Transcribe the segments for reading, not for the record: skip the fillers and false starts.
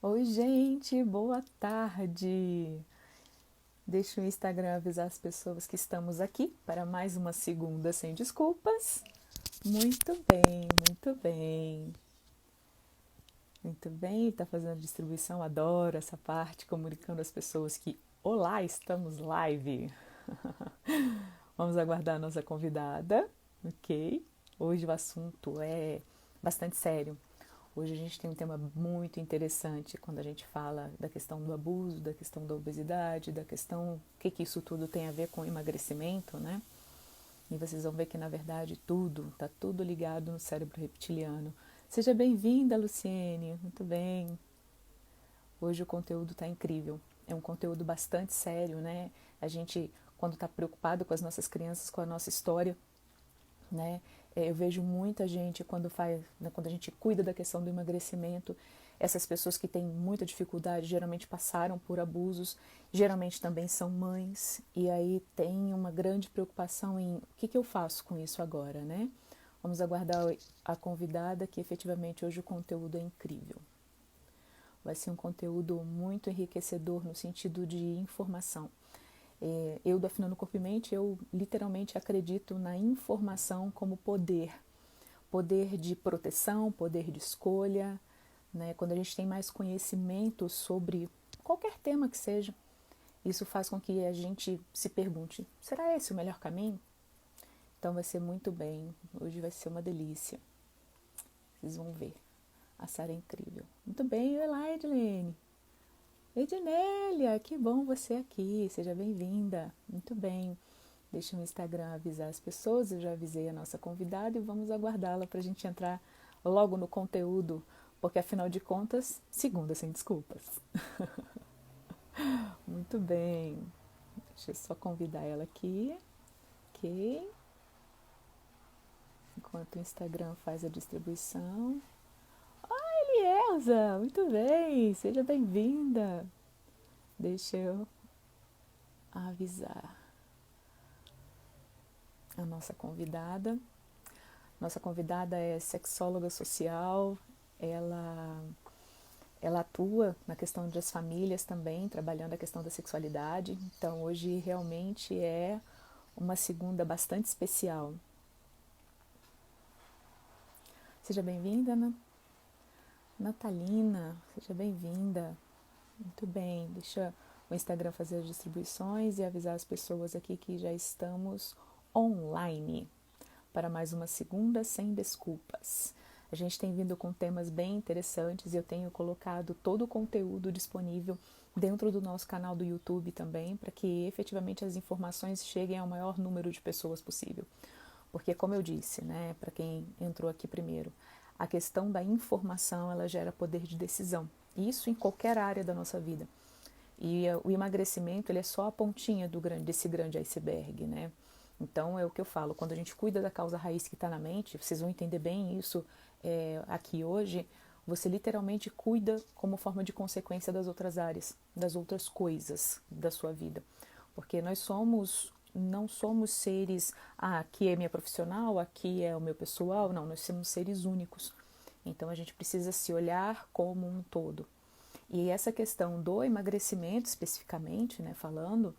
Oi, gente, boa tarde. Deixa o Instagram avisar as pessoas que estamos aqui para mais uma segunda sem desculpas. Muito bem, muito bem. Muito bem, tá fazendo a distribuição, adoro essa parte, comunicando às pessoas que olá, estamos live. Vamos aguardar a nossa convidada, ok? Hoje o assunto é bastante sério. Hoje a gente tem um tema muito interessante quando a gente fala da questão do abuso, da questão da obesidade, da questão o que isso tudo tem a ver com emagrecimento, né? E vocês vão ver que na verdade está tudo ligado no cérebro reptiliano. Seja bem-vinda, Luciene. Muito bem. Hoje o conteúdo está incrível. É um conteúdo bastante sério, né? A gente, quando está preocupado com as nossas crianças, com a nossa história, né? Eu vejo muita gente quando faz, né, quando a gente cuida da questão do emagrecimento, essas pessoas que têm muita dificuldade geralmente passaram por abusos, geralmente também são mães e aí tem uma grande preocupação em o que eu faço com isso agora, né? Vamos aguardar a convidada que efetivamente hoje o conteúdo é incrível. Vai ser um conteúdo muito enriquecedor no sentido de informação. Eu, do Afinando Corpo e Mente, eu literalmente acredito na informação como poder. Poder de proteção, poder de escolha, né? Quando a gente tem mais conhecimento sobre qualquer tema que seja, isso faz com que a gente se pergunte, será esse o melhor caminho? Então vai ser muito bem, hoje vai ser uma delícia. Vocês vão ver, a Sara é incrível. Muito bem, olá Edilene. Ednélia, que bom você aqui, seja bem-vinda. Muito bem. Deixa o Instagram avisar as pessoas, eu já avisei a nossa convidada e vamos aguardá-la para a gente entrar logo no conteúdo, porque afinal de contas, segunda sem desculpas. Muito bem. Deixa eu só convidar ela aqui, ok? Enquanto o Instagram faz a distribuição. Elielza, muito bem, seja bem-vinda. Deixa eu avisar a nossa convidada. Nossa convidada é sexóloga social, ela, ela atua na questão das famílias também, trabalhando a questão da sexualidade. Então, hoje realmente é uma segunda bastante especial. Seja bem-vinda, Natalina, seja bem-vinda. Muito bem, deixa o Instagram fazer as distribuições e avisar as pessoas aqui que já estamos online para mais uma segunda sem desculpas. A gente tem vindo com temas bem interessantes e eu tenho colocado todo o conteúdo disponível dentro do nosso canal do YouTube também, para que efetivamente as informações cheguem ao maior número de pessoas possível. Porque, como eu disse, né, para quem entrou aqui primeiro, a questão da informação ela gera poder de decisão. Isso em qualquer área da nossa vida. E o emagrecimento ele é só a pontinha desse grande iceberg, né? Então é o que eu falo, quando a gente cuida da causa raiz que está na mente, vocês vão entender bem isso aqui hoje, você literalmente cuida como forma de consequência das outras áreas, das outras coisas da sua vida. Porque não somos seres, aqui é minha profissional, aqui é o meu pessoal, não, nós somos seres únicos. Então a gente precisa se olhar como um todo. E essa questão do emagrecimento, especificamente, né, falando,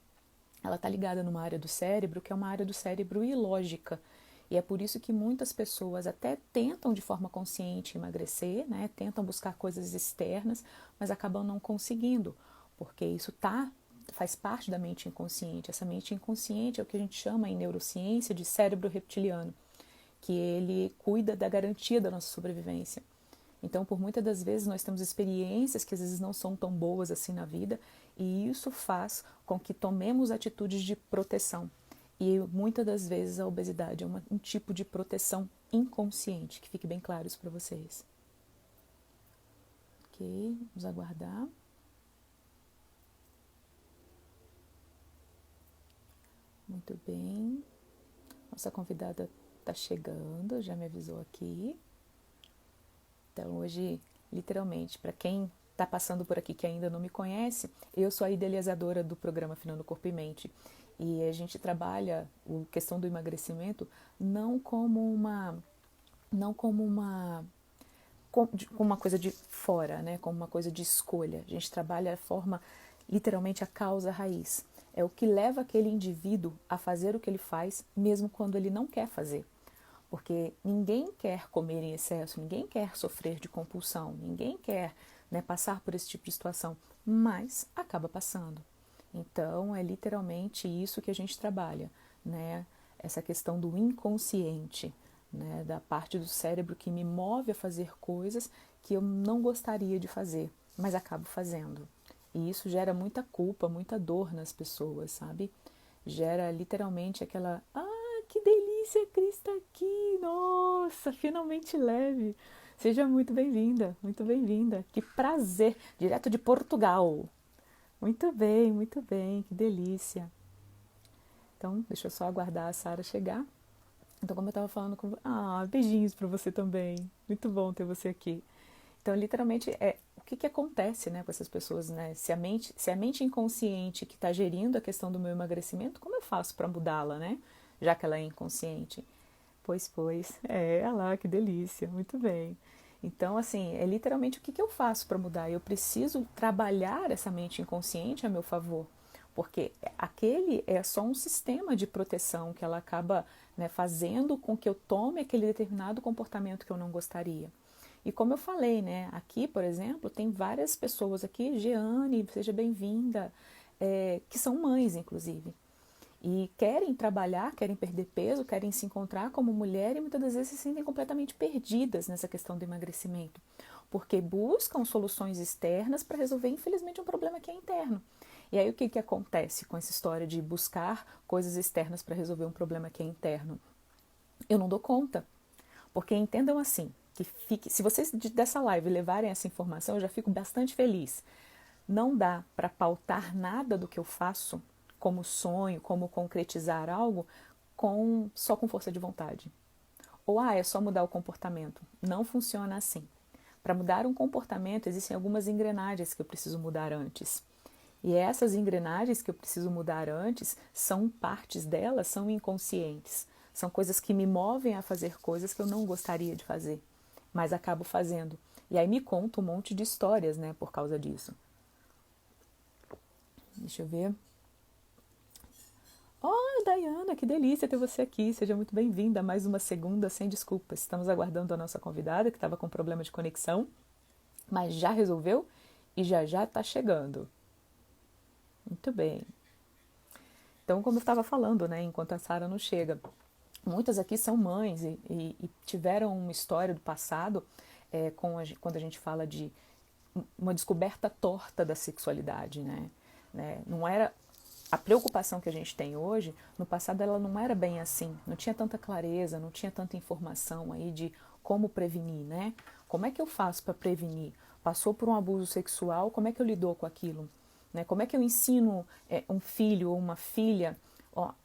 ela está ligada numa área do cérebro que é uma área do cérebro ilógica. E é por isso que muitas pessoas até tentam de forma consciente emagrecer, né, tentam buscar coisas externas, mas acabam não conseguindo, porque faz parte da mente inconsciente. Essa mente inconsciente é o que a gente chama em neurociência de cérebro reptiliano, que ele cuida da garantia da nossa sobrevivência. Então, por muitas das vezes, nós temos experiências que às vezes não são tão boas assim na vida, e isso faz com que tomemos atitudes de proteção. E muitas das vezes a obesidade é um tipo de proteção inconsciente, que fique bem claro isso para vocês. Ok, vamos aguardar. Muito bem. Nossa convidada está chegando, já me avisou aqui. Então, hoje, literalmente, para quem está passando por aqui que ainda não me conhece, eu sou a idealizadora do programa Afinando Corpo e Mente. E a gente trabalha a questão do emagrecimento não como uma com uma coisa de fora, né? Como uma coisa de escolha. A gente trabalha a forma, literalmente, a causa raiz. É o que leva aquele indivíduo a fazer o que ele faz, mesmo quando ele não quer fazer. Porque ninguém quer comer em excesso, ninguém quer sofrer de compulsão, ninguém quer, né, passar por esse tipo de situação, mas acaba passando. Então, é literalmente isso que a gente trabalha, né? Essa questão do inconsciente, né? Da parte do cérebro que me move a fazer coisas que eu não gostaria de fazer, mas acabo fazendo. E isso gera muita culpa, muita dor nas pessoas, sabe? Gera literalmente aquela, que delícia, Cris está aqui, nossa, finalmente leve. Seja muito bem-vinda, muito bem-vinda. Que prazer, direto de Portugal. Muito bem, que delícia. Então, deixa eu só aguardar a Sara chegar. Então, como eu estava falando com... beijinhos para você também. Muito bom ter você aqui. Então, literalmente, o que acontece, né, com essas pessoas, né? Se a mente inconsciente que está gerindo a questão do meu emagrecimento, como eu faço para mudá-la, né? Já que ela é inconsciente. Pois, olha lá, que delícia, muito bem. Então, assim, é literalmente o que eu faço para mudar? Eu preciso trabalhar essa mente inconsciente a meu favor, porque aquele é só um sistema de proteção que ela acaba, né, fazendo com que eu tome aquele determinado comportamento que eu não gostaria. E como eu falei, né, aqui, por exemplo, tem várias pessoas aqui, Jeane, seja bem-vinda, que são mães, inclusive. E querem trabalhar, querem perder peso, querem se encontrar como mulher e muitas das vezes se sentem completamente perdidas nessa questão do emagrecimento, porque buscam soluções externas para resolver, infelizmente, um problema que é interno. E aí o que acontece com essa história de buscar coisas externas para resolver um problema que é interno? Eu não dou conta, porque entendam assim, se vocês dessa live levarem essa informação, eu já fico bastante feliz. Não dá para pautar nada do que eu faço como sonho, como concretizar algo, só com força de vontade. Ou, é só mudar o comportamento. Não funciona assim. Para mudar um comportamento, existem algumas engrenagens que eu preciso mudar antes. E essas engrenagens que eu preciso mudar antes, partes delas são inconscientes. São coisas que me movem a fazer coisas que eu não gostaria de fazer, mas acabo fazendo. E aí me conta um monte de histórias, né, por causa disso. Deixa eu ver. Oh, Dayana, que delícia ter você aqui. Seja muito bem-vinda a mais uma segunda sem desculpas. Estamos aguardando a nossa convidada que estava com problema de conexão, mas já resolveu e já está chegando. Muito bem. Então, como eu estava falando, né, enquanto a Sara não chega, muitas aqui são mães e tiveram uma história do passado quando a gente fala de uma descoberta torta da sexualidade, né? Não era a preocupação que a gente tem hoje, no passado ela não era bem assim, não tinha tanta clareza, não tinha tanta informação aí de como prevenir, né? Como é que eu faço para prevenir? Passou por um abuso sexual, como é que eu lido com aquilo? Né? Como é que eu ensino um filho ou uma filha,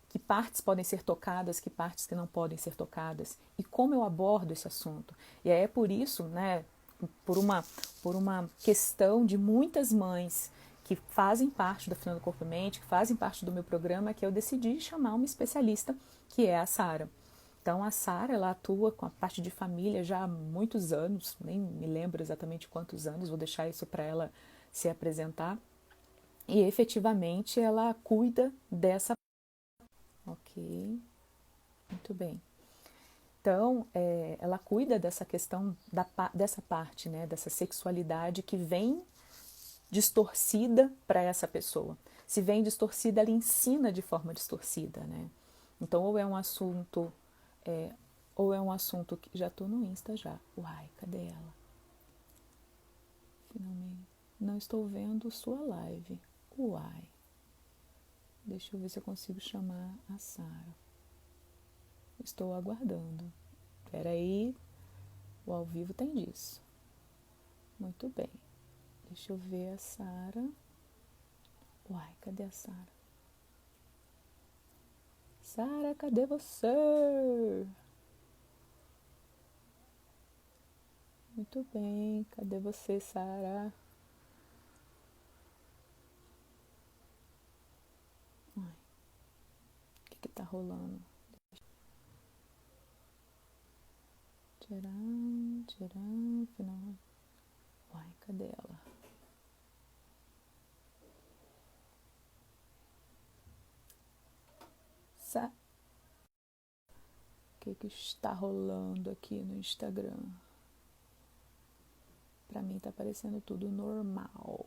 que partes podem ser tocadas, que partes que não podem ser tocadas? E como eu abordo esse assunto? E aí é por isso, né, por uma questão de muitas mães que fazem parte da Afinando Corpo e Mente, que fazem parte do meu programa, que eu decidi chamar uma especialista, que é a Sara. Então, a Sara, ela atua com a parte de família já há muitos anos, nem me lembro exatamente quantos anos, vou deixar isso para ela se apresentar. E, efetivamente, ela cuida dessa... Ok, muito bem. Então, ela cuida dessa questão, dessa parte, né, dessa sexualidade que vem distorcida para essa pessoa. Se vem distorcida, ela ensina de forma distorcida, né? Então, ou é um assunto que já estou no Insta já. Uai, cadê ela? Finalmente, não estou vendo sua live. Uai. Deixa eu ver se eu consigo chamar a Sara. Estou aguardando. Espera aí, o ao vivo tem disso. Muito bem. Deixa eu ver a Sara. Uai, cadê a Sara? Sara, cadê você? Muito bem, cadê você, Sara? Ai, o que tá rolando? Tcharam, tcharam, final. Uai, cadê ela? O que está rolando aqui no Instagram? Pra mim tá parecendo tudo normal.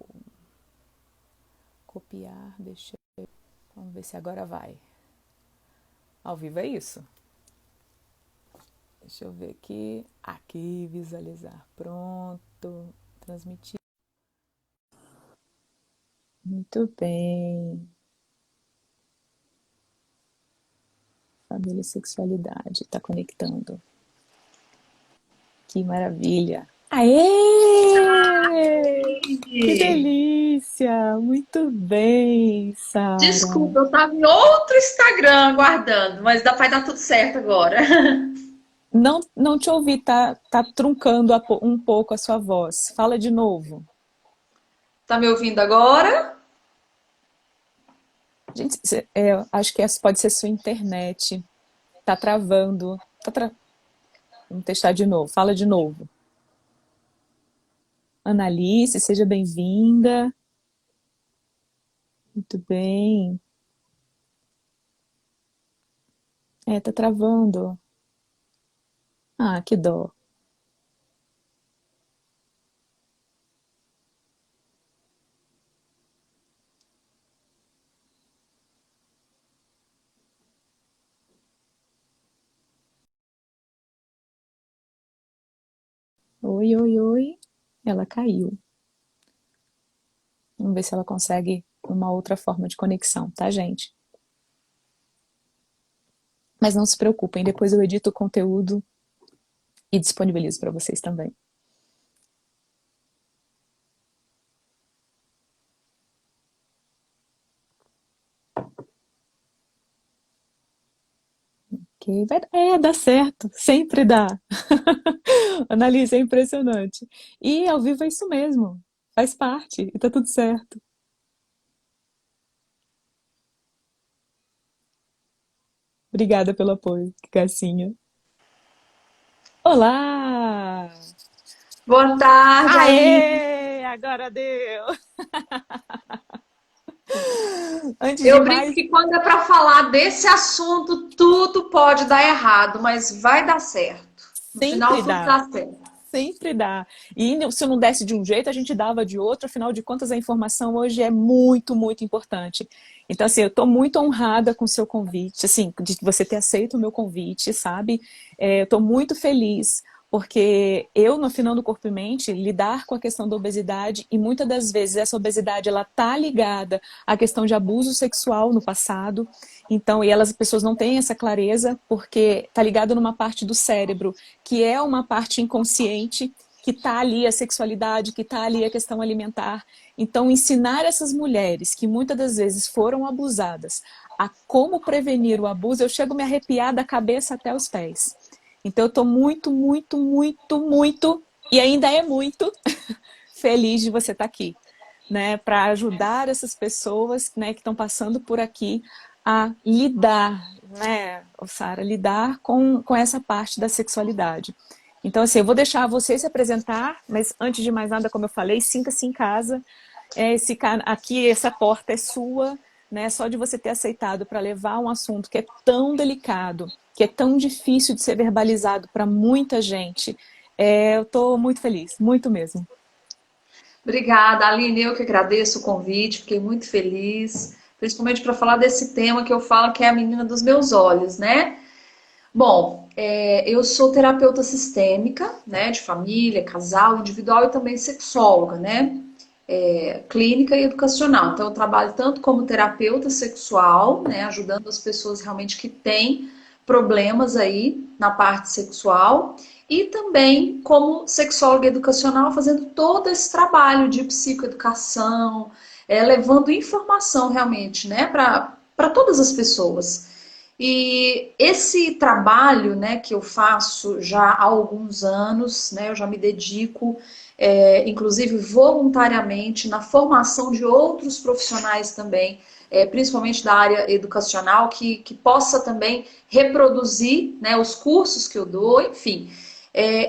Copiar, deixa eu... Vamos ver se agora vai. Ao vivo é isso? Deixa eu ver aqui. Aqui, visualizar. Pronto. Transmitir. Muito bem. Família e sexualidade. Tá conectando. Que maravilha. Aê! Que delícia! Muito bem, Sara. Desculpa, eu estava em outro Instagram aguardando, mas vai dar tudo certo agora. Não, não te ouvi, tá truncando um pouco a sua voz. Fala de novo. Tá me ouvindo agora? Gente, acho que essa pode ser sua internet. Tá travando. Vamos testar de novo. Fala de novo. Analice, seja bem-vinda. Muito bem. Tá travando. Ah, que dó. Oi, oi, oi. Ela caiu. Vamos ver se ela consegue uma outra forma de conexão, tá, gente? Mas não se preocupem, depois eu edito o conteúdo e disponibilizo para vocês também. Que vai, dá certo, sempre dá. Analisa, é impressionante. E ao vivo é isso mesmo, faz parte e tá tudo certo. Obrigada pelo apoio, que gracinha. Olá! Boa tarde, Aline. Aê! Agora deu! Antes de Eu brinco mais, que quando é para falar desse assunto, tudo pode dar errado, mas vai dar certo. No sempre final, tudo dá. dá certo. Sempre dá. E se não desse de um jeito, a gente dava de outro, afinal de contas, a informação hoje é muito, muito importante. Então, assim, eu estou muito honrada com o seu convite, assim, de você ter aceito o meu convite, sabe? Eu estou muito feliz, porque eu, no Afinando Corpo e Mente, lidar com a questão da obesidade, e muitas das vezes essa obesidade, ela tá ligada à questão de abuso sexual no passado, então, e as pessoas não têm essa clareza, porque está ligado numa parte do cérebro que é uma parte inconsciente, que está ali a sexualidade, que está ali a questão alimentar. Então, ensinar essas mulheres que muitas das vezes foram abusadas a como prevenir o abuso, eu chego a me arrepiar da cabeça até os pés. Então, eu estou muito, muito, muito, muito, e ainda é muito, feliz de você estar aqui, né, para ajudar essas pessoas, né, que estão passando por aqui a lidar, né, Sara, lidar com essa parte da sexualidade. Então, assim, eu vou deixar você se apresentar, mas antes de mais nada, como eu falei, sinta-se em casa. Aqui, essa porta é sua, né? Só de você ter aceitado para levar um assunto que é tão delicado, que é tão difícil de ser verbalizado para muita gente, eu estou muito feliz, muito mesmo. Obrigada, Aline. Eu que agradeço o convite, fiquei muito feliz, principalmente para falar desse tema que eu falo que é a menina dos meus olhos, né? Bom, eu sou terapeuta sistêmica, né, de família, casal, individual e também sexóloga, né, clínica e educacional. Então, eu trabalho tanto como terapeuta sexual, né, ajudando as pessoas realmente que têm problemas aí na parte sexual, e também como sexóloga educacional, fazendo todo esse trabalho de psicoeducação, levando informação realmente, né, para todas as pessoas. E esse trabalho, né, que eu faço já há alguns anos, né, eu já me dedico, inclusive voluntariamente, na formação de outros profissionais também, principalmente da área educacional, que possa também reproduzir, né, os cursos que eu dou, enfim.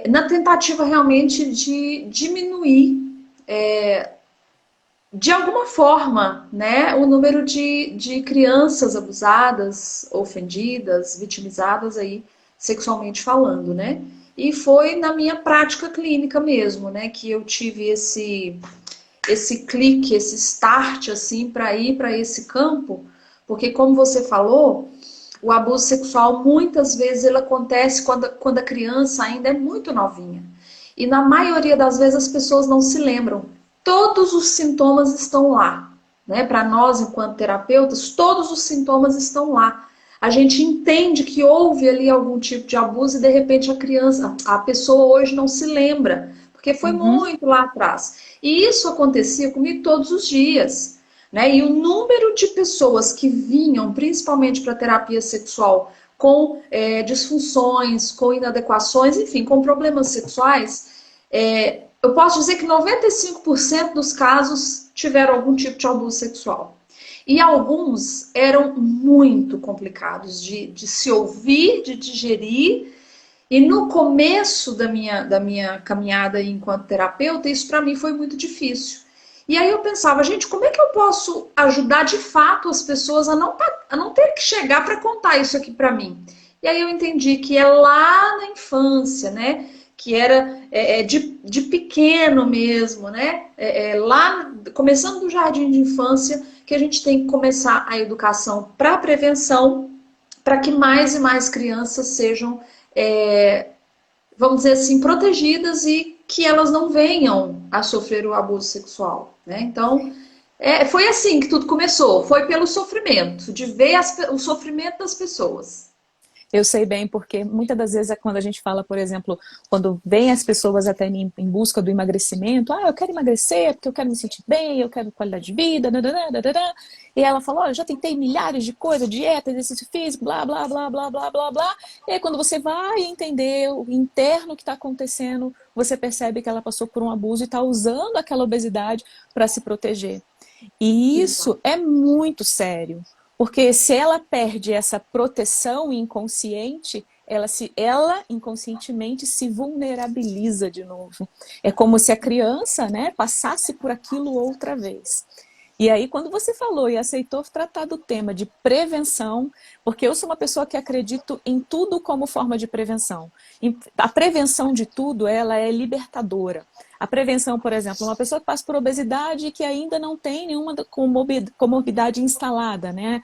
na tentativa realmente de diminuir, de alguma forma, né, o número de crianças abusadas, ofendidas, vitimizadas aí, sexualmente falando, né? E foi na minha prática clínica mesmo, né, que eu tive esse clique, esse start, assim, para ir para esse campo, porque como você falou, o abuso sexual muitas vezes ele acontece quando a criança ainda é muito novinha. E na maioria das vezes as pessoas não se lembram. Todos os sintomas estão lá. Né? Para nós, enquanto terapeutas, todos os sintomas estão lá. A gente entende que houve ali algum tipo de abuso e de repente a pessoa hoje não se lembra, porque foi Uhum. muito lá atrás. E isso acontecia comigo todos os dias. Né? E o número de pessoas que vinham, principalmente para terapia sexual, com disfunções, com inadequações, enfim, com problemas sexuais, eu posso dizer que 95% dos casos tiveram algum tipo de abuso sexual. E alguns eram muito complicados de se ouvir, de digerir. E no começo da minha caminhada enquanto terapeuta, isso para mim foi muito difícil. E aí eu pensava, gente, como é que eu posso ajudar de fato as pessoas a não ter que chegar para contar isso aqui para mim? E aí eu entendi que é lá na infância, né? Que era de pequeno mesmo, né? Lá, começando do jardim de infância, que a gente tem que começar a educação para a prevenção, para que mais e mais crianças sejam, é, vamos dizer assim, protegidas e que elas não venham a sofrer o abuso sexual, né? Então, foi assim que tudo começou, foi pelo sofrimento, de ver o sofrimento das pessoas. Eu sei bem, porque muitas das vezes é quando a gente fala, por exemplo, quando vem as pessoas até mim em busca do emagrecimento, eu quero emagrecer porque eu quero me sentir bem, eu quero qualidade de vida, dadadã, dadadã. E ela fala, eu já tentei milhares de coisas, dieta, exercício físico, blá, blá, blá, blá, blá, blá, blá. E aí quando você vai entender o interno que está acontecendo, você percebe que ela passou por um abuso e está usando aquela obesidade para se proteger. E isso Exato. é muito sério, porque se ela perde essa proteção inconsciente, ela inconscientemente se vulnerabiliza de novo. É como se a criança, né, passasse por aquilo outra vez. E aí, quando você falou e aceitou tratar do tema de prevenção, porque eu sou uma pessoa que acredito em tudo como forma de prevenção. A prevenção de tudo, ela é libertadora. A prevenção, por exemplo, uma pessoa que passa por obesidade e que ainda não tem nenhuma comorbidade instalada, né?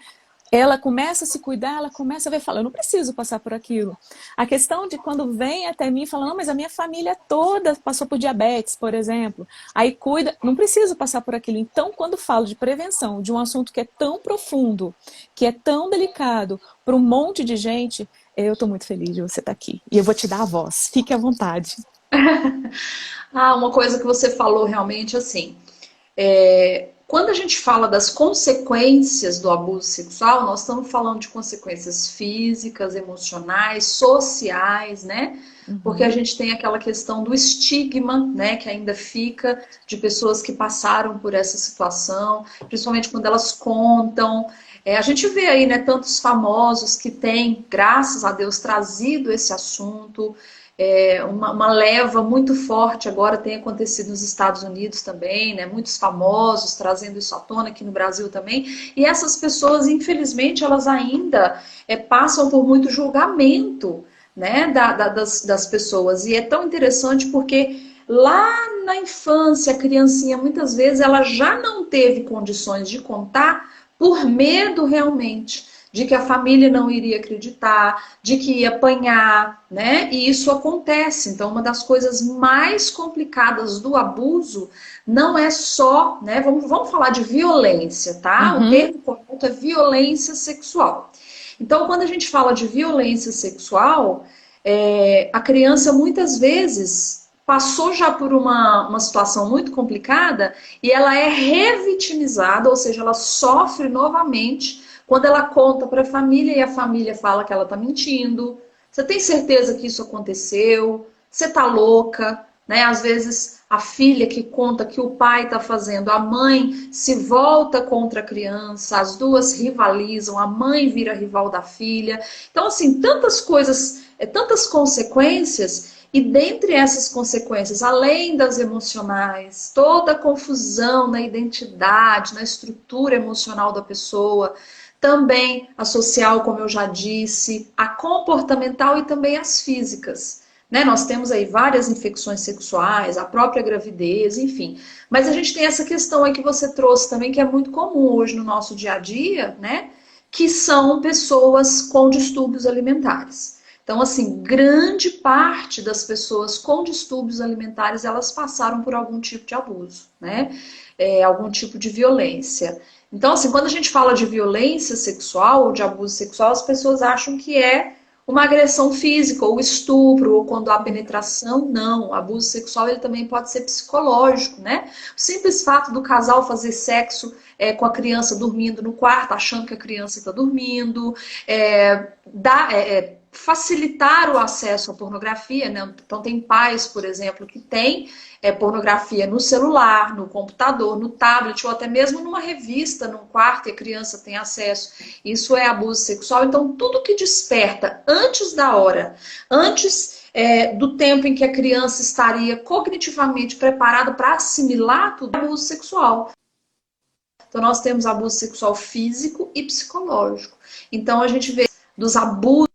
Ela começa a se cuidar, ela começa a ver, fala, eu não preciso passar por aquilo. A questão de quando vem até mim e fala, não, mas a minha família toda passou por diabetes, por exemplo. Aí cuida, não preciso passar por aquilo. Então, quando falo de prevenção, de um assunto que é tão profundo, que é tão delicado, para um monte de gente, eu estou muito feliz de você estar aqui. E eu vou te dar a voz. Fique à vontade. Uma coisa que você falou realmente assim, quando a gente fala das consequências do abuso sexual, nós estamos falando de consequências físicas, emocionais, sociais, né? Porque a Uhum. gente tem aquela questão do estigma, né, que ainda fica de pessoas que passaram por essa situação, principalmente quando elas contam. A gente vê aí, né, tantos famosos que têm, graças a Deus, trazido esse assunto. Uma leva muito forte agora tem acontecido nos Estados Unidos também, né? Muitos famosos trazendo isso à tona aqui no Brasil também. E essas pessoas, infelizmente, elas ainda passam por muito julgamento, né? Das pessoas. E é tão interessante porque lá na infância, a criancinha, muitas vezes, ela já não teve condições de contar por medo realmente de que a família não iria acreditar, de que ia apanhar, né? E isso acontece. Então, uma das coisas mais complicadas do abuso não é só, né? Vamos falar de violência, tá? O Uhum. termo correto é violência sexual. Então, quando a gente fala de violência sexual, a criança muitas vezes passou já por uma situação muito complicada e ela é revitimizada, ou seja, ela sofre novamente quando ela conta para a família e a família fala que ela está mentindo. Você tem certeza que isso aconteceu? Você está louca? Né? Às vezes a filha que conta que o pai está fazendo, a mãe se volta contra a criança, as duas rivalizam, a mãe vira rival da filha. Então, assim, tantas coisas, tantas consequências. E dentre essas consequências, além das emocionais, toda a confusão na identidade, na estrutura emocional da pessoa, também a social, como eu já disse, a comportamental e também as físicas. Né? Nós temos aí várias infecções sexuais, a própria gravidez, enfim. Mas a gente tem essa questão aí que você trouxe também, que é muito comum hoje no nosso dia a dia, né? Que são pessoas com distúrbios alimentares. Então, assim, grande parte das pessoas com distúrbios alimentares, elas passaram por algum tipo de abuso, né? Algum tipo de violência. Então, assim, quando a gente fala de violência sexual ou de abuso sexual, as pessoas acham que é uma agressão física, ou estupro, ou quando há penetração. Não, o abuso sexual ele também pode ser psicológico, né? O simples fato do casal fazer sexo com a criança dormindo no quarto, achando que a criança está dormindo, facilitar o acesso à pornografia, né? Então tem pais, por exemplo, que têm pornografia no celular, no computador, no tablet, ou até mesmo numa revista, num quarto, e a criança tem acesso. Isso é abuso sexual. Então tudo que desperta antes da hora, antes do tempo em que a criança estaria cognitivamente preparada para assimilar tudo, é abuso sexual. Então nós temos abuso sexual físico e psicológico. Então a gente vê dos abusos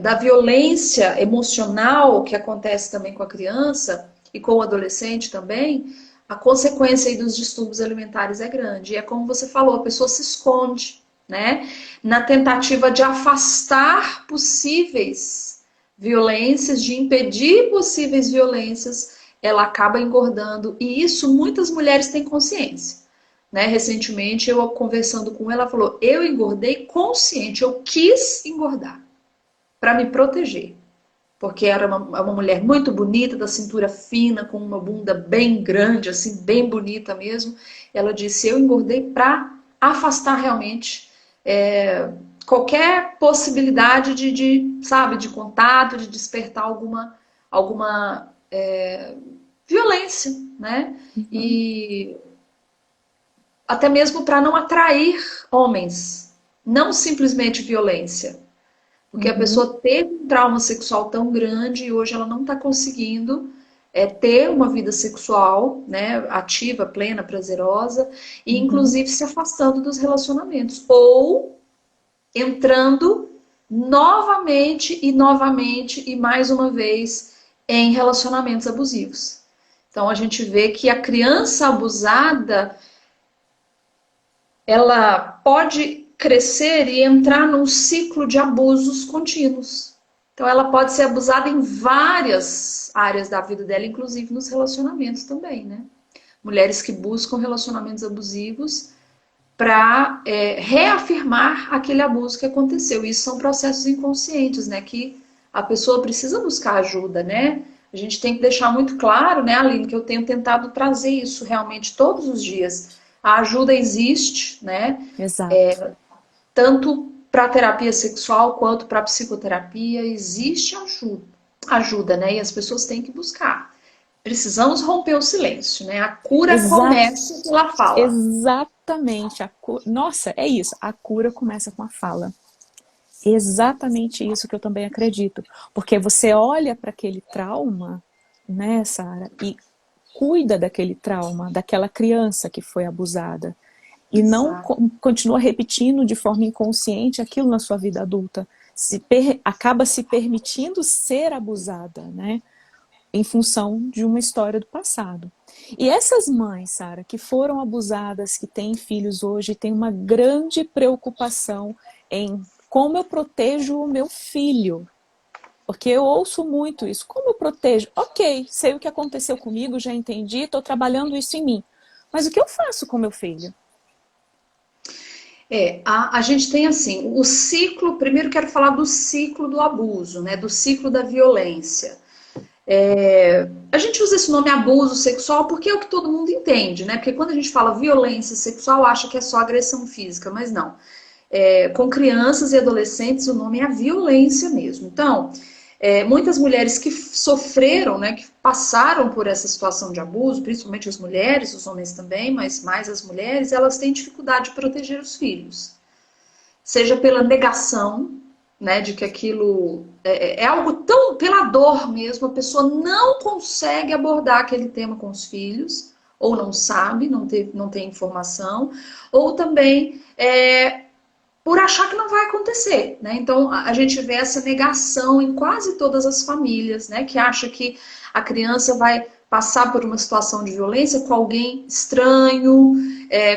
da violência emocional que acontece também com a criança e com o adolescente também, a consequência aí dos distúrbios alimentares é grande. E é como você falou, a pessoa se esconde, né? Na tentativa de afastar possíveis violências, de impedir possíveis violências, ela acaba engordando. E isso muitas mulheres têm consciência. Né? Recentemente, eu conversando com ela, ela falou, eu engordei consciente, eu quis engordar para me proteger. Porque era uma mulher muito bonita, da cintura fina, com uma bunda bem grande, assim, bem bonita mesmo. Ela disse, eu engordei para afastar realmente qualquer possibilidade sabe, de contato, de despertar alguma violência, né? Uhum. E até mesmo para não atrair homens, não simplesmente violência. Porque a Uhum. pessoa teve um trauma sexual tão grande e hoje ela não está conseguindo ter uma vida sexual, né, ativa, plena, prazerosa, e Uhum. inclusive se afastando dos relacionamentos. Ou entrando novamente e novamente e mais uma vez em relacionamentos abusivos. Então a gente vê que a criança abusada ela pode crescer e entrar num ciclo de abusos contínuos. Então ela pode ser abusada em várias áreas da vida dela, inclusive nos relacionamentos também, né? Mulheres que buscam relacionamentos abusivos para reafirmar aquele abuso que aconteceu. Isso são processos inconscientes, né? Que a pessoa precisa buscar ajuda, né? A gente tem que deixar muito claro, né, Aline, que eu tenho tentado trazer isso realmente todos os dias. A ajuda existe, né? Exato. Tanto para terapia sexual quanto para psicoterapia, existe ajuda, né? E as pessoas têm que buscar. Precisamos romper o silêncio, né? A cura Exa começa pela fala. exatamente. Nossa, é isso. A cura começa com a fala. Exatamente isso que eu também acredito. Porque você olha para aquele trauma, né, Sara, e cuida daquele trauma, daquela criança que foi abusada. E não Exato. continua repetindo de forma inconsciente aquilo na sua vida adulta. Acaba se permitindo ser abusada, né? Em função de uma história do passado. E essas mães, Sara, que foram abusadas, que têm filhos hoje, têm uma grande preocupação em como eu protejo o meu filho. Porque eu ouço muito isso. Como eu protejo? Ok, sei o que aconteceu comigo, já entendi, estou trabalhando isso em mim. Mas o que eu faço com meu filho? A gente tem assim, o ciclo, primeiro quero falar do ciclo do abuso, né, do ciclo da violência. A gente usa esse nome abuso sexual porque é o que todo mundo entende, né? Porque quando a gente fala violência sexual, acha que é só agressão física, mas não. Com crianças e adolescentes, o nome é a violência mesmo. Então, muitas mulheres que sofreram, né, que passaram por essa situação de abuso, principalmente as mulheres, os homens também, mas mais as mulheres, elas têm dificuldade de proteger os filhos. Seja pela negação, né, de que aquilo é algo tão pela dor mesmo, a pessoa não consegue abordar aquele tema com os filhos, ou não sabe, não tem informação, ou também por achar que não vai acontecer, né? Então a gente vê essa negação em quase todas as famílias, né? Que acha que a criança vai passar por uma situação de violência com alguém estranho,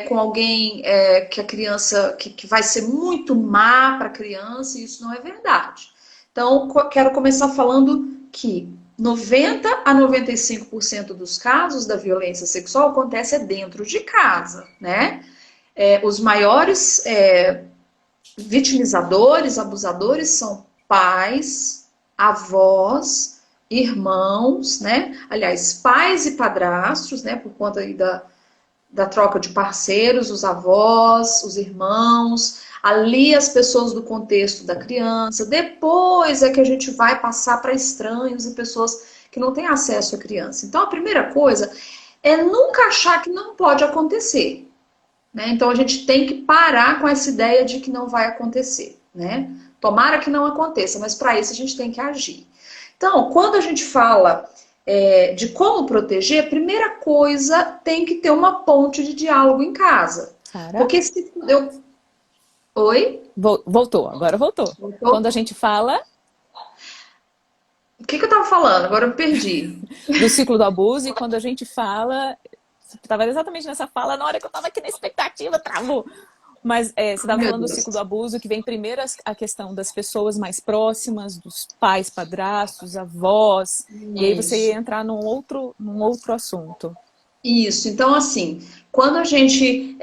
com alguém que a criança que vai ser muito má para a criança, e isso não é verdade. Então quero começar falando que 90 a 95% dos casos da violência sexual acontece dentro de casa, né? Os maiores vitimizadores, abusadores são pais, avós, irmãos, né? Aliás, pais e padrastos, né? Por conta aí da troca de parceiros, os avós, os irmãos, ali as pessoas do contexto da criança. Depois é que a gente vai passar para estranhos e pessoas que não têm acesso à criança. Então, a primeira coisa é nunca achar que não pode acontecer. Né? Então a gente tem que parar com essa ideia de que não vai acontecer, né? Tomara que não aconteça, mas para isso a gente tem que agir. Então, quando a gente fala de como proteger, a primeira coisa tem que ter uma ponte de diálogo em casa. Sara? Porque se eu... Oi? Voltou, agora voltou. Quando a Voltou? gente fala O que eu tava falando? Agora eu me perdi. do ciclo do abuso e quando a gente fala, estava exatamente nessa fala, na hora que eu estava aqui na expectativa, travou. Mas você estava Meu falando do ciclo do Deus. abuso, que vem primeiro a questão das pessoas mais próximas, dos pais, padrastos, avós, e aí você ia Isso. entrar num outro assunto. Isso, então assim, quando a gente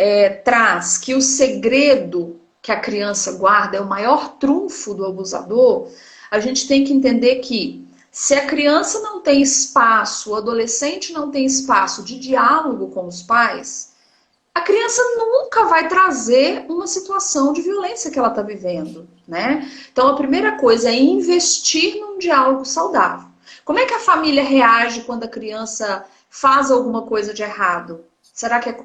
traz que o segredo que a criança guarda é o maior trunfo do abusador, a gente tem que entender que se a criança não tem espaço, o adolescente não tem espaço de diálogo com os pais, a criança nunca vai trazer uma situação de violência que ela está vivendo, né? Então a primeira coisa é investir num diálogo saudável. Como é que a família reage quando a criança faz alguma coisa de errado? Será que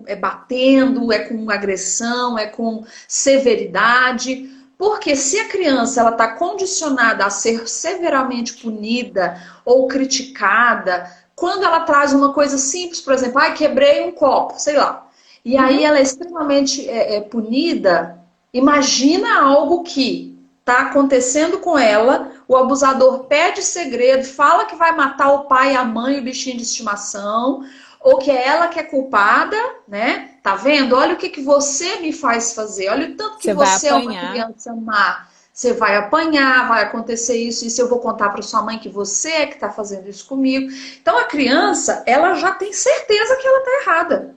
é batendo, é com agressão, é com severidade? Porque se a criança ela está condicionada a ser severamente punida ou criticada, quando ela traz uma coisa simples, por exemplo, ai, quebrei um copo, sei lá. E aí Uhum. ela é extremamente punida. Imagina algo que está acontecendo com ela, o abusador pede segredo, fala que vai matar o pai, a mãe, o bichinho de estimação, ou que é ela que é culpada, né? Tá vendo? Olha o que você me faz fazer, olha o tanto que Você vai você é uma apanhar. criança má. Você vai apanhar, vai acontecer isso eu vou contar para sua mãe que você é que está fazendo isso comigo. Então a criança, ela já tem certeza que ela está errada.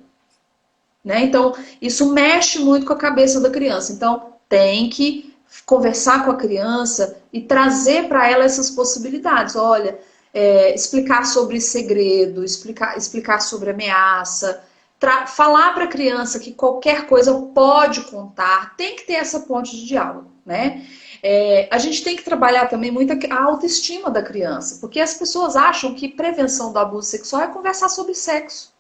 Né? Então, isso mexe muito com a cabeça da criança. Então, tem que conversar com a criança e trazer para ela essas possibilidades. Olha, explicar sobre segredo, explicar sobre ameaça, falar para a criança que qualquer coisa pode contar, tem que ter essa ponte de diálogo, né? A gente tem que trabalhar também muito a autoestima da criança, porque as pessoas acham que prevenção do abuso sexual é conversar sobre sexo,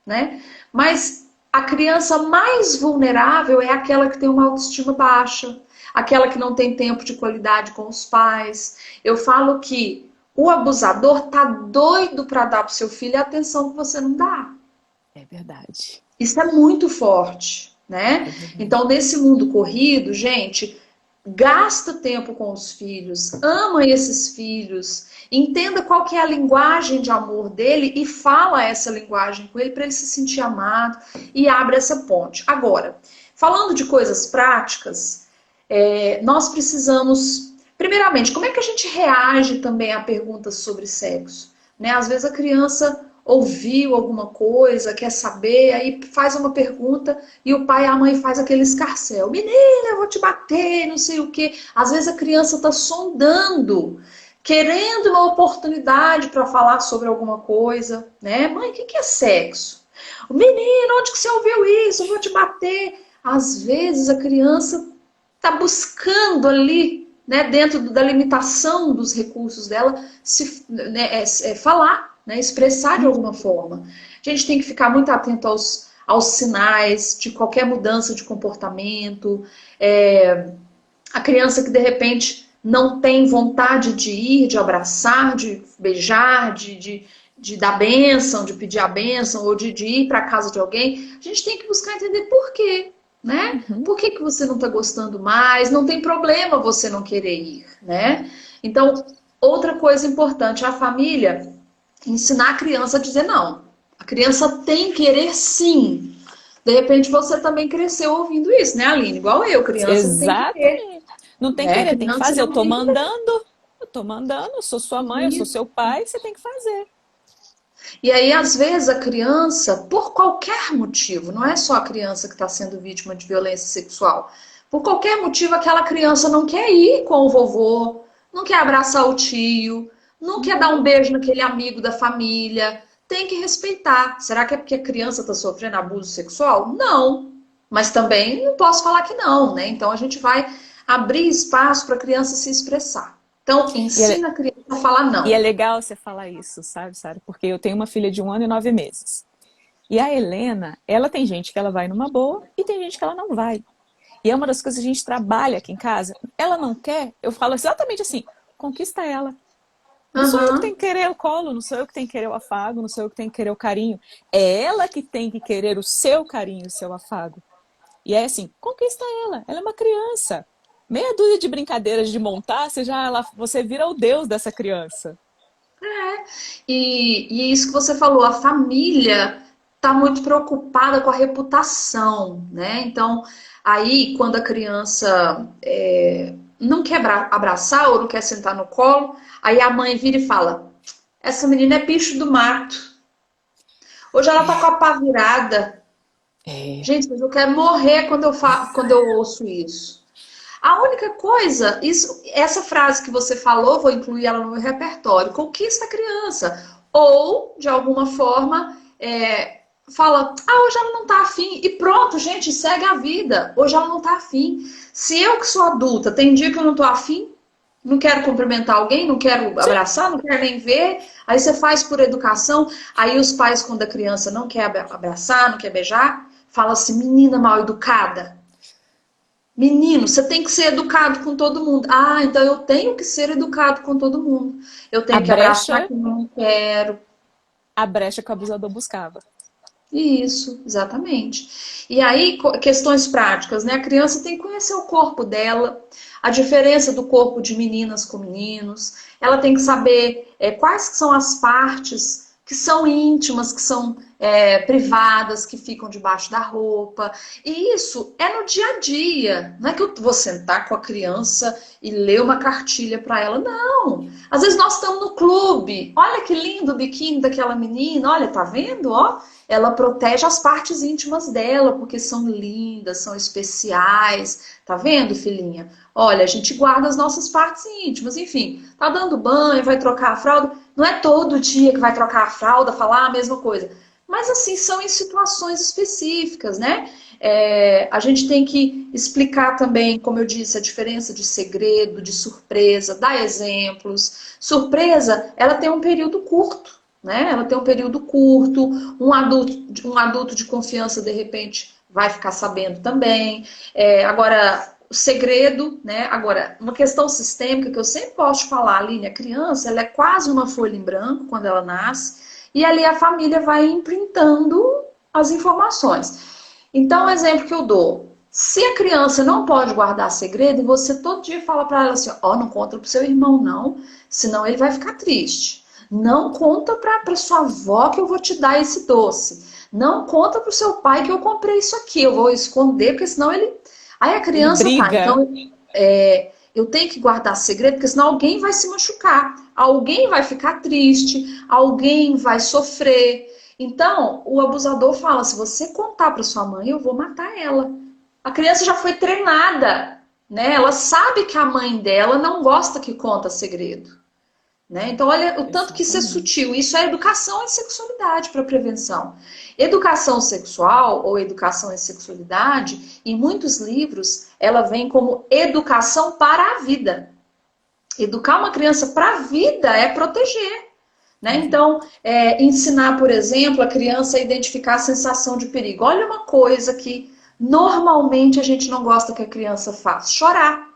né? Mas a criança mais vulnerável é aquela que tem uma autoestima baixa, aquela que não tem tempo de qualidade com os pais. Eu falo que o abusador tá doido para dar pro seu filho a atenção que você não dá. É verdade. Isso é muito forte, É né? verdade. Então, nesse mundo corrido, gente, gasta tempo com os filhos, ama esses filhos, entenda qual que é a linguagem de amor dele e fala essa linguagem com ele para ele se sentir amado e abre essa ponte. Agora, falando de coisas práticas, nós precisamos, primeiramente, como é que a gente reage também a perguntas sobre sexo? Né? Às vezes a criança ouviu alguma coisa, quer saber, aí faz uma pergunta e o pai e a mãe faz aquele escarcéu. Menina, eu vou te bater, não sei o quê. Às vezes a criança está sondando, querendo uma oportunidade para falar sobre alguma coisa, né? Mãe, o que é sexo? Menino, onde que você ouviu isso? Eu vou te bater. Às vezes a criança está buscando ali, né, dentro da limitação dos recursos dela, falar, né, expressar de alguma forma. A gente tem que ficar muito atento aos sinais de qualquer mudança de comportamento. A criança que de repente não tem vontade de ir, de abraçar, de beijar, de dar bênção, de pedir a bênção, ou de ir para a casa de alguém, a gente tem que buscar entender por quê, né? Uhum. Por que que você não está gostando mais? Não tem problema você não querer ir, né? Então, outra coisa importante, a família ensinar a criança a dizer não. A criança tem que querer sim. De repente você também cresceu ouvindo isso, né, Aline? Igual eu, criança tem que ter, Exatamente. Não tem né? querer, tem que Criança fazer. Eu não tô tem que ter. mandando, eu tô mandando, eu sou sua mãe, eu sou seu pai, você tem que fazer. E aí, às vezes, a criança, por qualquer motivo, não é só a criança que está sendo vítima de violência sexual, por qualquer motivo, aquela criança não quer ir com o vovô, não quer abraçar o tio, não quer dar um Uhum. beijo naquele amigo da família. Tem que respeitar. Será que é porque a criança está sofrendo abuso sexual? Não. Mas também não posso falar que não, né? Então a gente vai abrir espaço para a criança se expressar. Então, E é, ensina a criança a falar e é não. legal você falar isso, sabe, Sara? Porque eu tenho uma filha de 1 ano e 9 meses. E a Helena, ela tem gente que ela vai numa boa e tem gente que ela não vai. E é uma das coisas que a gente trabalha aqui em casa. Ela não quer, eu falo exatamente assim, conquista ela. Não sou eu que tenho Aham. que querer o colo, não sou eu que tenho que querer o afago, não sou eu que tenho que querer o carinho. É ela que tem que querer o seu carinho, o seu afago. E é assim, conquista ela. Ela é uma criança. Meia dúzia de brincadeiras de montar, você vira o deus dessa criança. E isso que você falou, a família está muito preocupada com a reputação, né? Então, aí, quando a criança não quer abraçar ou não quer sentar no colo, aí a mãe vira e fala: essa menina é bicho do mato. Hoje ela tá com a pá virada. É. Gente, mas eu quero morrer quando eu ouço isso. A única coisa, essa frase que você falou, vou incluir ela no meu repertório, conquista a criança. Ou, de alguma forma, fala, hoje ela não tá afim. E pronto, gente, segue a vida. Hoje ela não tá afim. Se eu que sou adulta, tem dia que eu não tô afim, não quero cumprimentar alguém, não quero Sim. abraçar, não quero nem ver. Aí você faz por educação. Aí os pais, quando a criança não quer abraçar, não quer beijar, fala assim, menina mal educada. Menino, você tem que ser educado com todo mundo. Então eu tenho que ser educado com todo mundo. Eu A tenho que abraçar brecha, quem eu não quero. a brecha que o abusador buscava. Isso, exatamente. E aí, questões práticas, né? A criança tem que conhecer o corpo dela, a diferença do corpo de meninas com meninos. Ela tem que saber quais que são as partes que são íntimas, que são privadas, que ficam debaixo da roupa. E isso é no dia a dia. Não é que eu vou sentar com a criança e ler uma cartilha para ela. Não. Às vezes nós estamos no clube. Olha que lindo o biquíni daquela menina. Olha, tá vendo? Ó, ela protege as partes íntimas dela, porque são lindas, são especiais. Tá vendo, filhinha? Olha, a gente guarda as nossas partes íntimas. Enfim, tá dando banho, vai trocar a fralda. Não é todo dia que vai trocar a fralda, falar a mesma coisa. Mas, assim, são em situações específicas, né? A gente tem que explicar também, como eu disse, a diferença de segredo, de surpresa, dar exemplos. Surpresa, ela tem um período curto, né? Ela tem um período curto, um adulto de confiança, de repente, vai ficar sabendo também. Agora, o segredo, né? Agora, uma questão sistêmica que eu sempre posso falar, Aline, a criança, ela é quase uma folha em branco quando ela nasce, e ali a família vai imprintando as informações. Então, o exemplo que eu dou, se a criança não pode guardar segredo, e você todo dia fala para ela assim, não conta pro seu irmão não, senão ele vai ficar triste. Não conta para sua avó que eu vou te dar esse doce. Não conta pro seu pai que eu comprei isso aqui, eu vou esconder, porque senão ele... Aí a Ele criança briga. então eu tenho que guardar segredo, porque senão alguém vai se machucar, alguém vai ficar triste, alguém vai sofrer. Então, o abusador fala: se você contar para sua mãe, eu vou matar ela. A criança já foi treinada, né? Ela sabe que a mãe dela não gosta que conta segredo. Né? Então, olha o tanto que isso é Exatamente. sutil. Isso é educação em sexualidade para prevenção. Educação sexual ou educação em sexualidade, em muitos livros, ela vem como educação para a vida. Educar uma criança para a vida é proteger. Né? Então, ensinar, por exemplo, a criança a identificar a sensação de perigo. Olha uma coisa que normalmente a gente não gosta que a criança faça: chorar.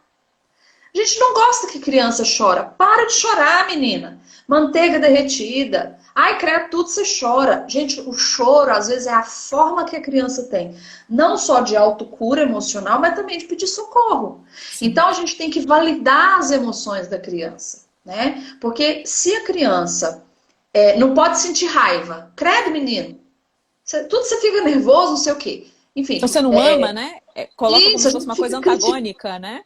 A gente não gosta que criança chora. Para de chorar, menina. Manteiga derretida. Ai, credo, tudo você chora. Gente, o choro, às vezes, é a forma que a criança tem. Não só de autocura emocional, mas também de pedir socorro. Sim. Então, a gente tem que validar as emoções da criança, né? Porque se a criança não pode sentir raiva. Credo, menino. Tudo você fica nervoso, não sei o quê. Enfim, Você não ama, né? Coloca como isso, a se fosse gente uma coisa fica criticando. antagônica, né?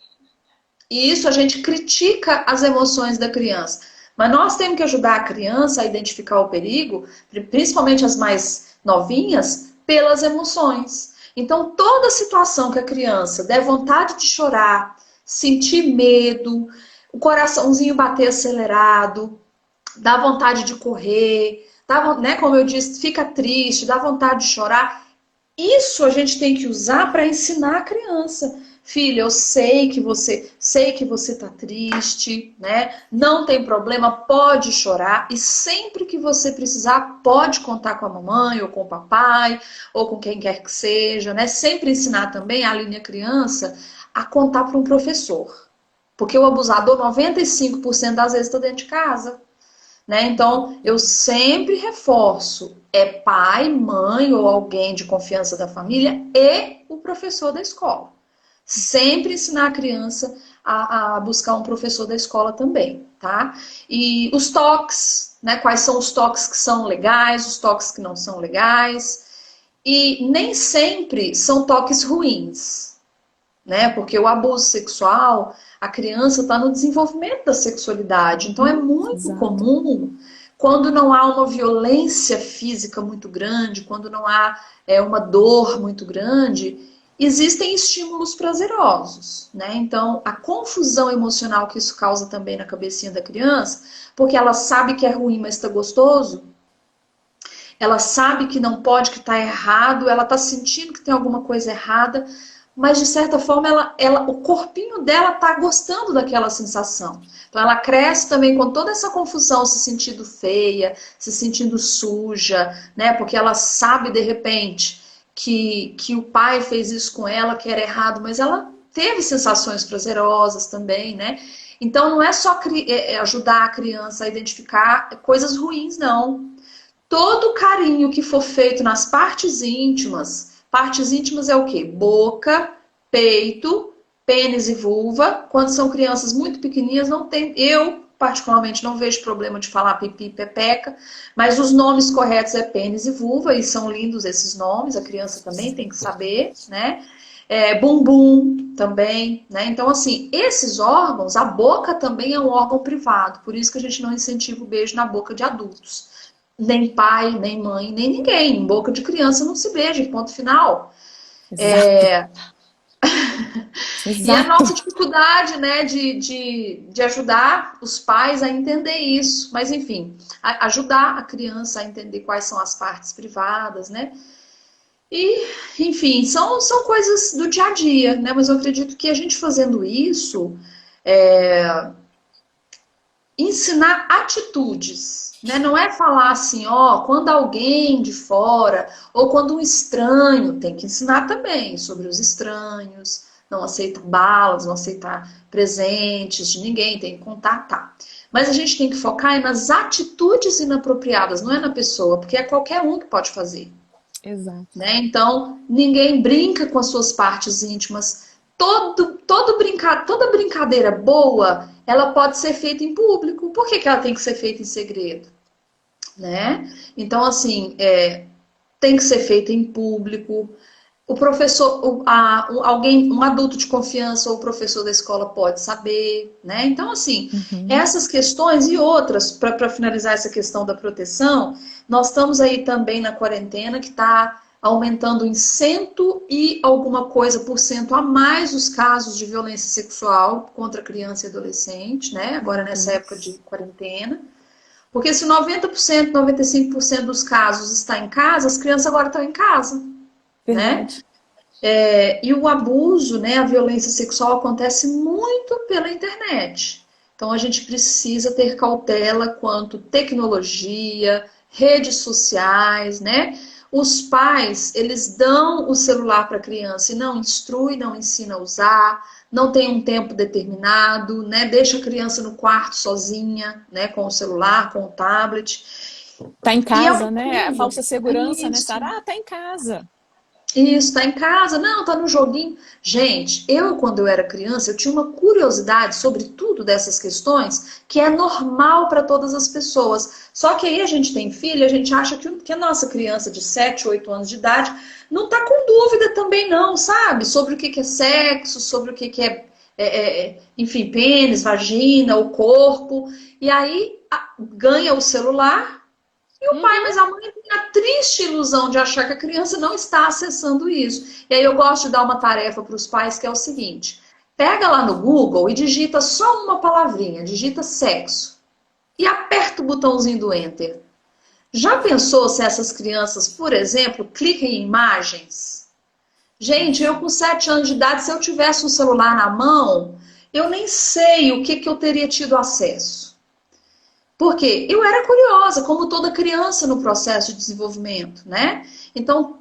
E isso a gente critica as emoções da criança. Mas nós temos que ajudar a criança a identificar o perigo, principalmente as mais novinhas, pelas emoções. Então, toda situação que a criança der vontade de chorar, sentir medo, o coraçãozinho bater acelerado, dá vontade de correr, dá, né, como eu disse, fica triste, dá vontade de chorar. Isso a gente tem que usar para ensinar a criança. Filha, eu sei que você tá triste, né? Não tem problema, pode chorar e sempre que você precisar, pode contar com a mamãe ou com o papai ou com quem quer que seja, né? Sempre ensinar também a linha criança a contar para um professor. Porque o abusador 95% das vezes está dentro de casa. Né? Então, eu sempre reforço, é pai, mãe ou alguém de confiança da família e o professor da escola. Sempre ensinar a criança a buscar um professor da escola também, tá? E os toques, né? Quais são os toques que são legais, os toques que não são legais. E nem sempre são toques ruins, né? Porque o abuso sexual, a criança está no desenvolvimento da sexualidade. Então é muito Exato. comum quando não há uma violência física muito grande, quando não há uma dor muito grande, existem estímulos prazerosos, né? Então a confusão emocional que isso causa também na cabecinha da criança, porque ela sabe que é ruim, mas está gostoso. Ela sabe que não pode, que está errado, ela está sentindo que tem alguma coisa errada, mas de certa forma o corpinho dela está gostando daquela sensação. Então ela cresce também com toda essa confusão, se sentindo feia, se sentindo suja, né? Porque ela sabe de repente que o pai fez isso com ela, que era errado, mas ela teve sensações prazerosas também, né? Então não é só ajudar a criança a identificar coisas ruins, não. Todo carinho que for feito nas partes íntimas é o quê? Boca, peito, pênis e vulva. Quando são crianças muito pequenininhas, não tem. Eu, particularmente, não vejo problema de falar pipi e pepeca, mas os nomes corretos é pênis e vulva, e são lindos esses nomes, a criança também tem que saber, né? Bumbum também, né? Então, assim, esses órgãos, a boca também é um órgão privado, por isso que a gente não incentiva o beijo na boca de adultos. Nem pai, nem mãe, nem ninguém. Em boca de criança não se beija, ponto final. Exato. E a Exato. nossa dificuldade, né, de ajudar os pais a entender isso. Mas, enfim, ajudar a criança a entender quais são as partes privadas, né? E, enfim, são coisas do dia a dia, né? Mas eu acredito que a gente fazendo isso, ensinar atitudes, né? Não é falar assim, ó, quando alguém de fora ou quando um estranho, tem que ensinar também sobre os estranhos, não aceitar balas, não aceitar presentes de ninguém, tem que contar, tá. Mas a gente tem que focar nas atitudes inapropriadas, não é na pessoa, porque é qualquer um que pode fazer. Exato. Né? Então, ninguém brinca com as suas partes íntimas. Toda brincadeira boa, ela pode ser feita em público. Por que ela tem que ser feita em segredo? Né? Então, assim, tem que ser feita em público. O professor, alguém, um adulto de confiança ou o professor da escola pode saber, né? Então, assim, Uhum. essas questões e outras, para finalizar essa questão da proteção, nós estamos aí também na quarentena que está aumentando em cento e alguma coisa por cento a mais os casos de violência sexual contra criança e adolescente, né? Agora nessa época de Deus. quarentena. Porque se 90%, 95% dos casos está em casa, as crianças agora estão em casa, né? Verdade. E o abuso, né, a violência sexual acontece muito pela internet. Então a gente precisa ter cautela quanto tecnologia, redes sociais, né? os pais, eles dão o celular para a criança e não instrui, não ensina a usar, não tem um tempo determinado, né? Deixa a criança no quarto sozinha, né? Com o celular, com o tablet. Tá em E é casa, um né? A mundo. falsa segurança, né, Isso. Sara? Ah, tá em casa. Isso, tá em casa? Não, tá no joguinho. Gente, quando eu era criança, eu tinha uma curiosidade sobre tudo dessas questões que é normal para todas as pessoas. Só que aí a gente tem filho, a gente acha que a nossa criança de 7, 8 anos de idade não tá com dúvida também não, sabe? Sobre o que é sexo, sobre o que enfim, pênis, vagina, o corpo. E aí ganha o celular e o pai, Uhum. mas a mãe tem a triste ilusão de achar que a criança não está acessando isso. E aí eu gosto de dar uma tarefa para os pais que é o seguinte: pega lá no Google e digita só uma palavrinha, digita sexo. E aperta o botãozinho do Enter. Já pensou se essas crianças, por exemplo, clicam em imagens? Gente, eu com 7 anos de idade, se eu tivesse um celular na mão, eu nem sei o que eu teria tido acesso. Porque eu era curiosa, como toda criança no processo de desenvolvimento, né? Então,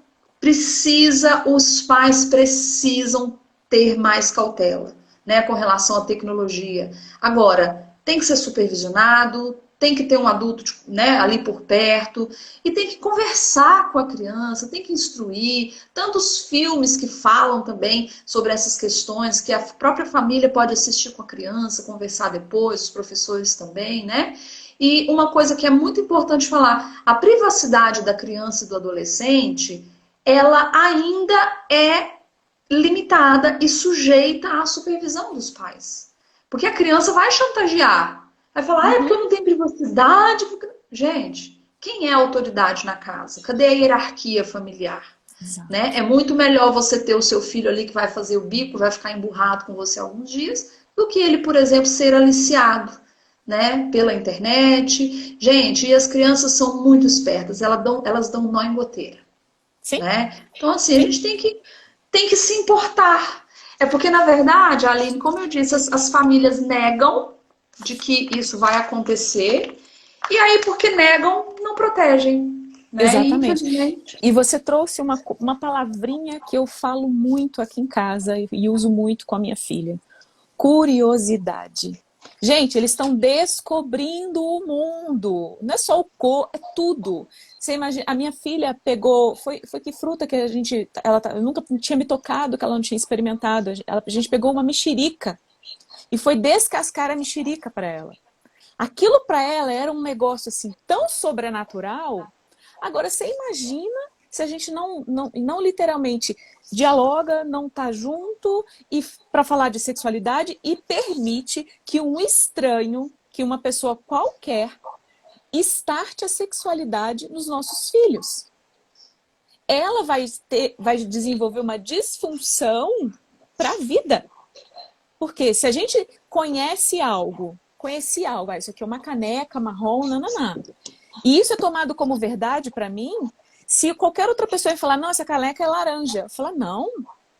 os pais precisam ter mais cautela, né, com relação à tecnologia. Agora, tem que ser supervisionado, tem que ter um adulto, né, ali por perto, e tem que conversar com a criança, tem que instruir. Tantos filmes que falam também sobre essas questões, que a própria família pode assistir com a criança, conversar depois, os professores também, né? E uma coisa que é muito importante falar, a privacidade da criança e do adolescente, ela ainda é limitada e sujeita à supervisão dos pais. Porque a criança vai chantagear. Vai falar, é porque Uhum. eu não tenho privacidade. Gente, quem é a autoridade na casa? Cadê a hierarquia familiar? Né? Exato. É muito melhor você ter o seu filho ali que vai fazer o bico, vai ficar emburrado com você alguns dias, do que ele, por exemplo, ser aliciado, né, pela internet. Gente, e as crianças são muito espertas, elas dão nó em goteira, Sim, né? Então, assim, a sim. gente tem que se importar. É porque, na verdade, Aline, como eu disse, as famílias negam de que isso vai acontecer, e aí, porque negam, não protegem, né? E, Exatamente. infelizmente. E você trouxe uma palavrinha que eu falo muito aqui em casa e uso muito com a minha filha. Curiosidade. Gente, eles estão descobrindo o mundo. Não é só o cor, é tudo. Você imagina, a minha filha pegou, foi que fruta que a gente, eu nunca tinha me tocado, que ela não tinha experimentado. A gente pegou uma mexerica e foi descascar a mexerica para ela. Aquilo para ela era um negócio assim tão sobrenatural. Agora você imagina se a gente não literalmente dialoga, não tá junto e para falar de sexualidade e permite que um estranho, que uma pessoa qualquer starte a sexualidade nos nossos filhos. Ela vai desenvolver uma disfunção para a vida. Porque se a gente conhece algo, isso aqui é uma caneca marrom, nananã, e isso é tomado como verdade para mim, se qualquer outra pessoa falar, não, essa caneca é laranja, eu falar, não,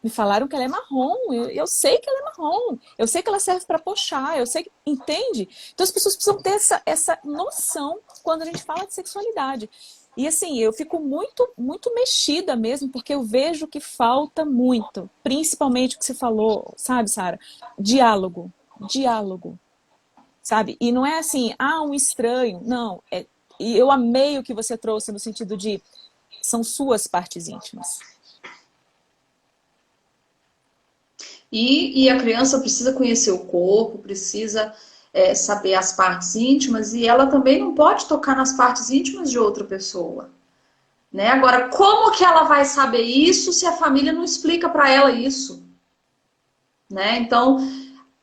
me falaram que ela é marrom, eu sei que ela é marrom, eu sei que ela serve para pochar, eu sei que, entende? Então as pessoas precisam ter essa noção quando a gente fala de sexualidade. E assim, eu fico muito mexida mesmo, porque eu vejo que falta muito, principalmente o que você falou, sabe, Sara? Diálogo, diálogo, sabe? E não é assim, um estranho, não. E eu amei o que você trouxe no sentido de são suas partes íntimas. E a criança precisa conhecer o corpo, precisa saber as partes íntimas, e ela também não pode tocar nas partes íntimas de outra pessoa. Né? Agora, como que ela vai saber isso se a família não explica para ela isso? Né? Então,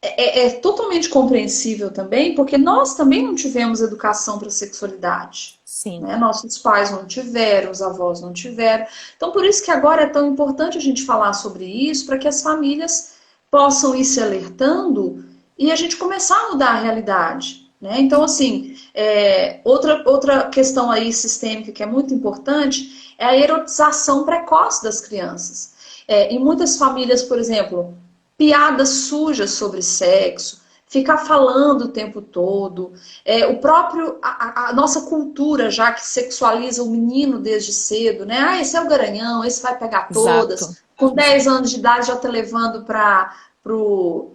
é totalmente compreensível também, porque nós também não tivemos educação para sexualidade. Sim, Né? Nossos pais não tiveram, os avós não tiveram. Então, por isso que agora é tão importante a gente falar sobre isso, para que as famílias possam ir se alertando e a gente começar a mudar a realidade. Né? Então, assim, outra questão aí sistêmica que é muito importante é a erotização precoce das crianças. Em muitas famílias, por exemplo, piadas sujas sobre sexo, ficar falando o tempo todo. O próprio, a nossa cultura já que sexualiza o menino desde cedo, né? Ah, esse é o garanhão, esse vai pegar Exato. todas. Com 10 anos de idade já tá levando para pro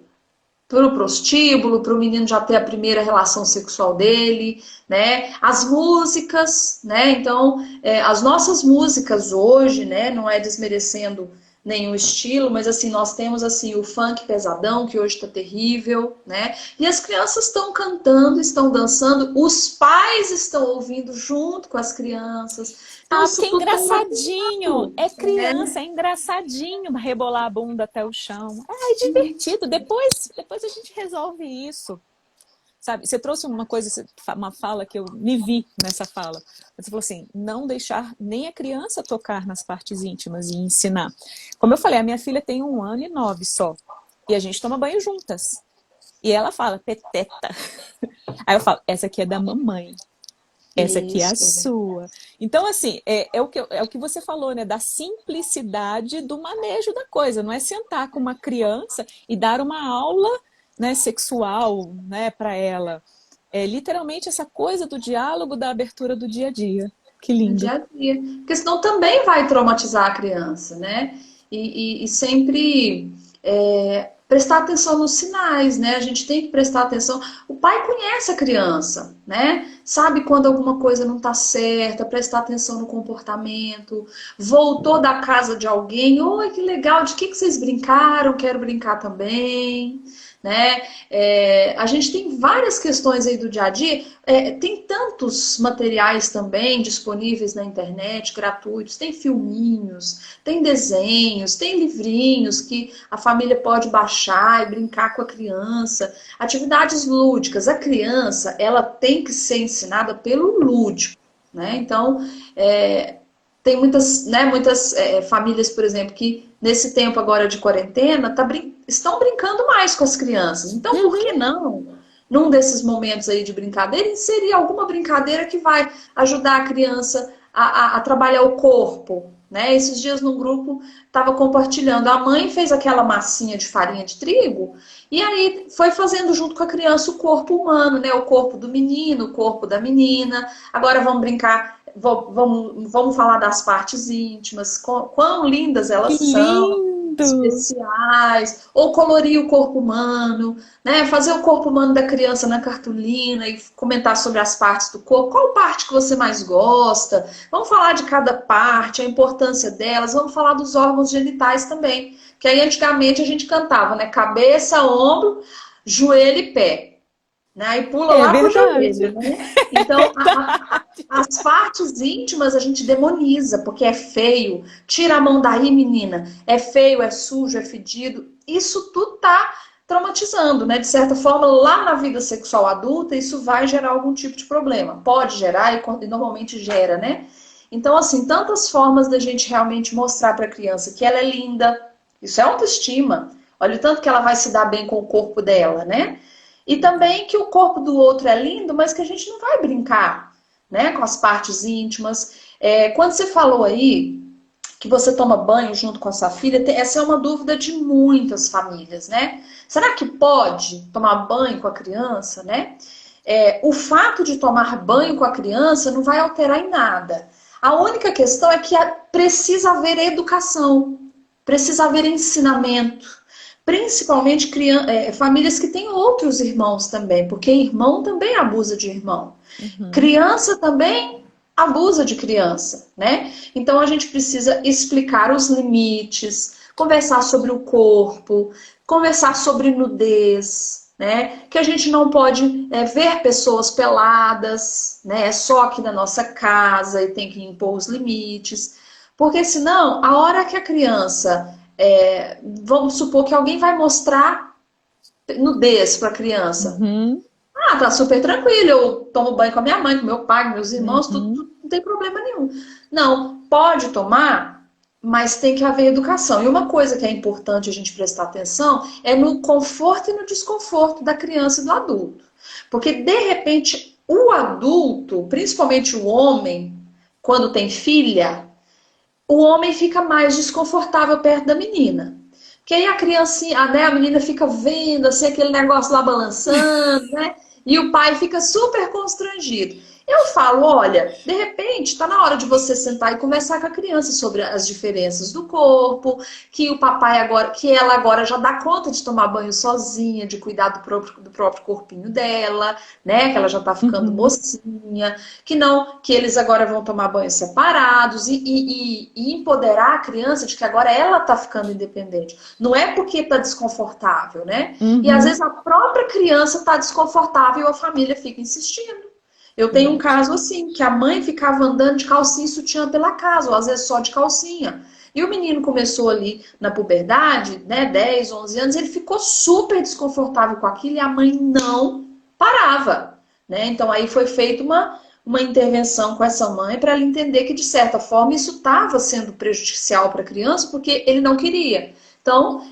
prostíbulo, para o menino já ter a primeira relação sexual dele, né? As músicas, né? Então, as nossas músicas hoje, né? Não é desmerecendo nenhum estilo, mas assim, nós temos assim o funk pesadão, que hoje está terrível, né? E as crianças estão cantando, estão dançando, os pais estão ouvindo junto com as crianças. Então, Ah, porque isso é tudo está engraçadinho. enlatado, É né? criança, é engraçadinho rebolar a bunda até o chão. É divertido. Depois a gente resolve isso. Sabe? Você trouxe uma coisa, uma fala que eu me vi nessa fala. Você falou assim, não deixar nem a criança tocar nas partes íntimas e ensinar. Como eu falei, a minha filha tem 1 ano e 9 só. E a gente toma banho juntas. E ela fala, peteta. Aí eu falo, essa aqui é da mamãe. Essa aqui é a Isso. sua. Então, assim, é o que você falou, né? Da simplicidade do manejo da coisa. Não é sentar com uma criança e dar uma aula, né, sexual, né, para ela. É literalmente essa coisa do diálogo, da abertura do dia a dia. Que No lindo. dia a dia. Porque senão também vai traumatizar a criança, né? E sempre prestar atenção nos sinais, né? A gente tem que prestar atenção. O pai conhece a criança, né? Sabe quando alguma coisa não está certa, prestar atenção no comportamento. Voltou da casa de alguém, oi, que legal, de que vocês brincaram? Quero brincar também, né? A gente tem várias questões aí do dia a dia. Tem tantos materiais também disponíveis na internet, gratuitos. Tem filminhos, tem desenhos, tem livrinhos que a família pode baixar e brincar com a criança. Atividades lúdicas. A criança, ela tem que ser ensinada pelo lúdico, né? Então, tem muitas, né, muitas famílias, por exemplo, que nesse tempo agora de quarentena estão brincando mais com as crianças. Então, por que Uhum. não, num desses momentos aí de brincadeira, inserir alguma brincadeira que vai ajudar a criança a trabalhar o corpo? Né? Esses dias no grupo estava compartilhando. A mãe fez aquela massinha de farinha de trigo e aí foi fazendo junto com a criança o corpo humano, né? O corpo do menino, o corpo da menina. Agora vamos brincar, vamos falar das partes íntimas, quão lindas elas Que são, lindo! especiais, ou colorir o corpo humano, né? Fazer o corpo humano da criança na cartolina e comentar sobre as partes do corpo. Qual parte que você mais gosta? Vamos falar de cada parte, a importância delas, vamos falar dos órgãos genitais também. Que aí antigamente a gente cantava, né? Cabeça, ombro, joelho e pé. Né? E pula É lá pro verdade. joelho, né? Então, as partes íntimas a gente demoniza, porque é feio. Tira a mão daí, menina. É feio, é sujo, é fedido. Isso tudo tá traumatizando, né? De certa forma, lá na vida sexual adulta, isso vai gerar algum tipo de problema. Pode gerar e normalmente gera, né? Então, assim, tantas formas da gente realmente mostrar para a criança que ela é linda. Isso é autoestima. Olha o tanto que ela vai se dar bem com o corpo dela, né? E também que o corpo do outro é lindo, mas que a gente não vai brincar, né, com as partes íntimas. Quando você falou aí que você toma banho junto com a sua filha, essa é uma dúvida de muitas famílias, né? Será que pode tomar banho com a criança, né? O fato de tomar banho com a criança não vai alterar em nada. A única questão é que precisa haver educação, precisa haver ensinamento. Principalmente famílias que têm outros irmãos também, porque irmão também abusa de irmão. Uhum. Criança também abusa de criança, né? Então a gente precisa explicar os limites, conversar sobre o corpo, conversar sobre nudez, né? Que a gente não pode ver pessoas peladas, né? Só aqui na nossa casa e tem que impor os limites. Porque senão, a hora que a criança, vamos supor que alguém vai mostrar nudez para a criança. Uhum. Ah, tá super tranquilo, eu tomo banho com a minha mãe, com meu pai, com meus irmãos, Uhum. não tem problema nenhum. Não, pode tomar, mas tem que haver educação. E uma coisa que é importante a gente prestar atenção é no conforto e no desconforto da criança e do adulto. Porque, de repente, o adulto, principalmente o homem, quando tem filha, o homem fica mais desconfortável perto da menina. Que aí a criancinha, né, a menina fica vendo assim, aquele negócio lá balançando, né? E o pai fica super constrangido. Eu falo, olha, de repente está na hora de você sentar e conversar com a criança sobre as diferenças do corpo, que o papai agora, que ela agora já dá conta de tomar banho sozinha, de cuidar do próprio corpinho dela, né? Que ela já está ficando Uhum. mocinha, que não, que eles agora vão tomar banho separados e empoderar a criança de que agora ela está ficando independente. Não é porque está desconfortável, né? E às vezes Uhum. a própria criança está desconfortável e a família fica insistindo. Eu tenho um Verdade. caso assim, que a mãe ficava andando de calcinha e sutiã pela casa, ou às vezes só de calcinha. E o menino começou ali na puberdade, né, 10, 11 anos, ele ficou super desconfortável com aquilo e a mãe não parava, né? Então aí foi feita uma intervenção com essa mãe para ela entender que, de certa forma, isso estava sendo prejudicial para a criança porque ele não queria. Então,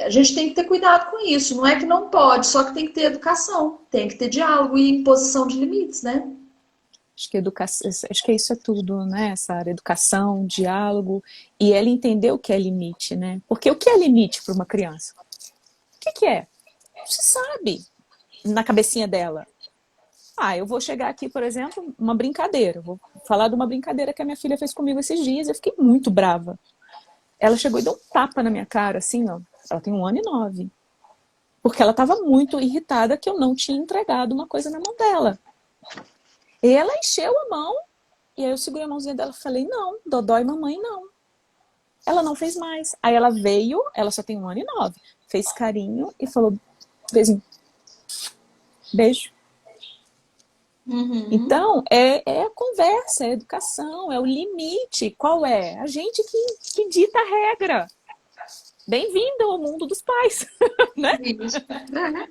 a gente tem que ter cuidado com isso. Não é que não pode, só que tem que ter educação, tem que ter diálogo e imposição de limites, né? Acho que isso é tudo, né? Essa área, educação, diálogo, e ela entender o que é limite, né? Porque o que é limite para uma criança? O que é? Você sabe na cabecinha dela. Ah, eu vou chegar aqui, por exemplo, uma brincadeira. Vou falar de uma brincadeira que a minha filha fez comigo esses dias. Eu fiquei muito brava. Ela chegou e deu um tapa na minha cara, assim, ó. Ela tem 1 ano e 9. Porque ela estava muito irritada que eu não tinha entregado uma coisa na mão dela. E ela encheu a mão, e aí eu segurei a mãozinha dela e falei, não, Dodói mamãe não. Ela não fez mais. Aí ela veio, ela só tem 1 ano e 9, fez carinho e falou, beijinho, beijo. Uhum. Então, é a conversa, é a educação, é o limite. Qual é? A gente que dita a regra. Bem-vindo ao mundo dos pais, né? Isso. É.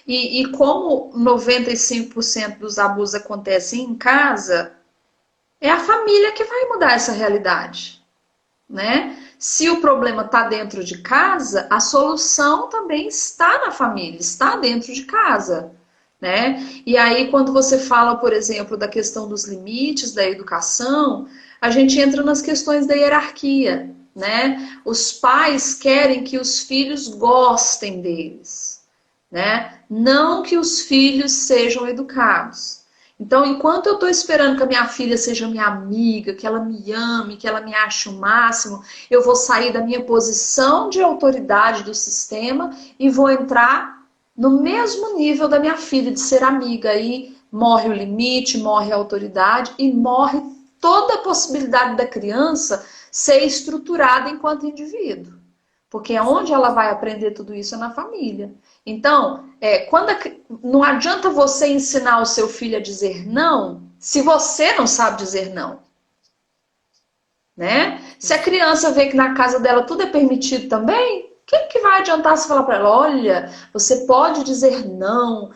E como 95% dos abusos acontecem em casa, é a família que vai mudar essa realidade, né? Se o problema está dentro de casa, a solução também está na família, está dentro de casa, né? E aí, quando você fala, por exemplo, da questão dos limites da educação, a gente entra nas questões da hierarquia, né? Os pais querem que os filhos gostem deles, né? Não que os filhos sejam educados. Então, enquanto eu estou esperando que a minha filha seja minha amiga, que ela me ame, que ela me ache o máximo, eu vou sair da minha posição de autoridade do sistema e vou entrar no mesmo nível da minha filha, de ser amiga. Aí morre o limite, morre a autoridade e morre toda a possibilidade da criança ser estruturada enquanto indivíduo. Porque é onde ela vai aprender tudo isso é na família. Então, não adianta você ensinar o seu filho a dizer não se você não sabe dizer não, né? Se a criança vê que na casa dela tudo é permitido também, o que vai adiantar se falar para ela, olha, você pode dizer não?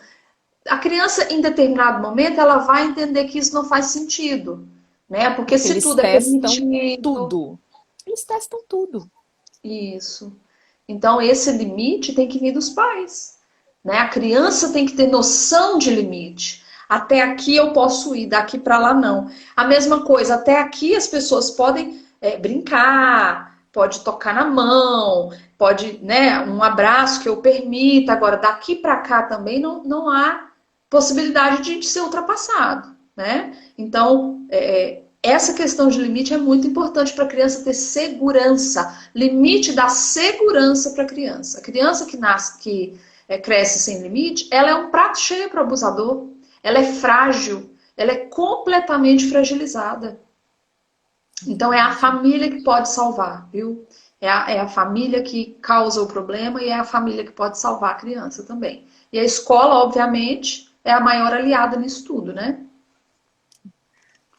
A criança, em determinado momento, ela vai entender que isso não faz sentido, né? Porque Porque se eles tudo é testam permitido, tudo. Eles testam tudo. isso. Então, esse limite tem que vir dos pais, né? A criança tem que ter noção de limite. Até aqui eu posso ir, daqui para lá não. A mesma coisa, até aqui as pessoas podem brincar, pode tocar na mão, pode, né, um abraço que eu permita. Agora, daqui para cá também não há possibilidade de ser ultrapassado, né? Então, essa questão de limite é muito importante para a criança ter segurança. Limite dá segurança para a criança. A criança que nasce, cresce sem limite, ela é um prato cheio para o abusador. Ela é frágil, ela é completamente fragilizada. Então é a Verdade. família que pode salvar, viu? É a família que causa o problema e é a família que pode salvar a criança também. E a escola, obviamente, é a maior aliada nisso tudo, né?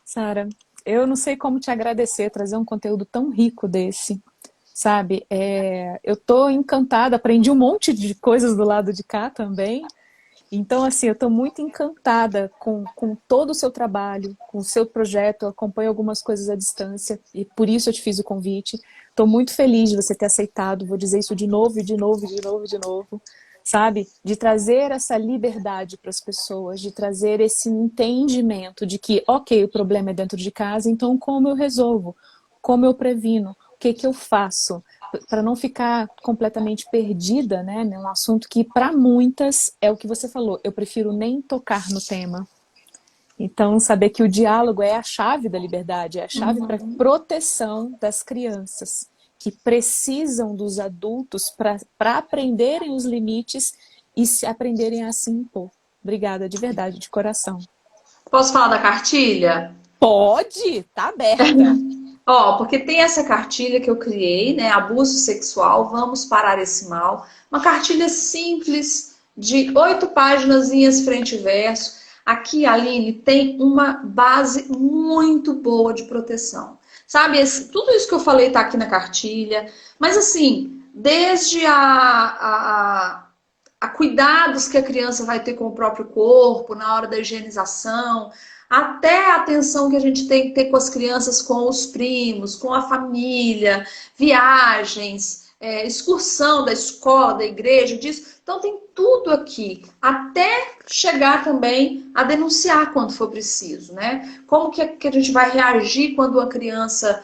Sara, eu não sei como te agradecer, trazer um conteúdo tão rico desse, sabe? Eu tô encantada, aprendi um monte de coisas do lado de cá também. Então, assim, eu estou muito encantada com todo o seu trabalho, com o seu projeto. Eu acompanho algumas coisas à distância e por isso eu te fiz o convite. Estou muito feliz de você ter aceitado. Vou dizer isso de novo, e de novo, de novo, de novo. Sabe? De trazer essa liberdade para as pessoas, de trazer esse entendimento de que, ok, o problema é dentro de casa, então como eu resolvo? Como eu previno? O que eu faço? para não ficar completamente perdida, né, num assunto que para muitas é o que você falou, eu prefiro nem tocar no tema. Então, saber que o diálogo é a chave da liberdade, é a chave para Uhum. proteção das crianças, que precisam dos adultos para aprenderem os limites e se aprenderem a se impor. Obrigada, de verdade, de coração. Posso falar da cartilha? Pode, tá aberta. Ó, porque tem essa cartilha que eu criei, né? Abuso sexual, vamos parar esse mal. Uma cartilha simples, de 8 páginas, frente e verso. Aqui, Aline, tem uma base muito boa de proteção. Sabe, tudo isso que eu falei tá aqui na cartilha. Mas assim, desde a cuidados que a criança vai ter com o próprio corpo, na hora da higienização, até a atenção que a gente tem que ter com as crianças, com os primos, com a família, viagens, excursão da escola, da igreja, disso. Então tem tudo aqui, até chegar também a denunciar quando for preciso, né? Como que a gente vai reagir quando uma criança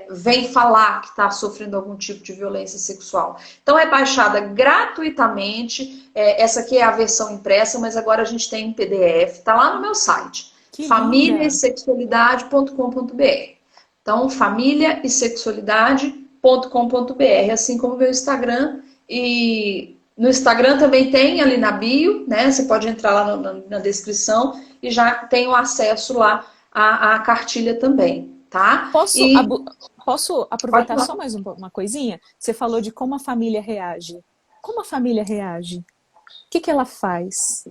vem falar que está sofrendo algum tipo de violência sexual. Então é baixada gratuitamente, essa aqui é a versão impressa, mas agora a gente tem em PDF, está lá no meu site, Que linda! famíliaesexualidade.com.br. Então, famíliaesexualidade.com.br, assim como o meu Instagram. E no Instagram também tem ali na bio, né? Você pode entrar lá na descrição e já tem o acesso lá à cartilha também, tá? Posso, E posso pode aproveitar falar. só mais uma coisinha? Você falou de como a família reage. Como a família reage? O que ela faz?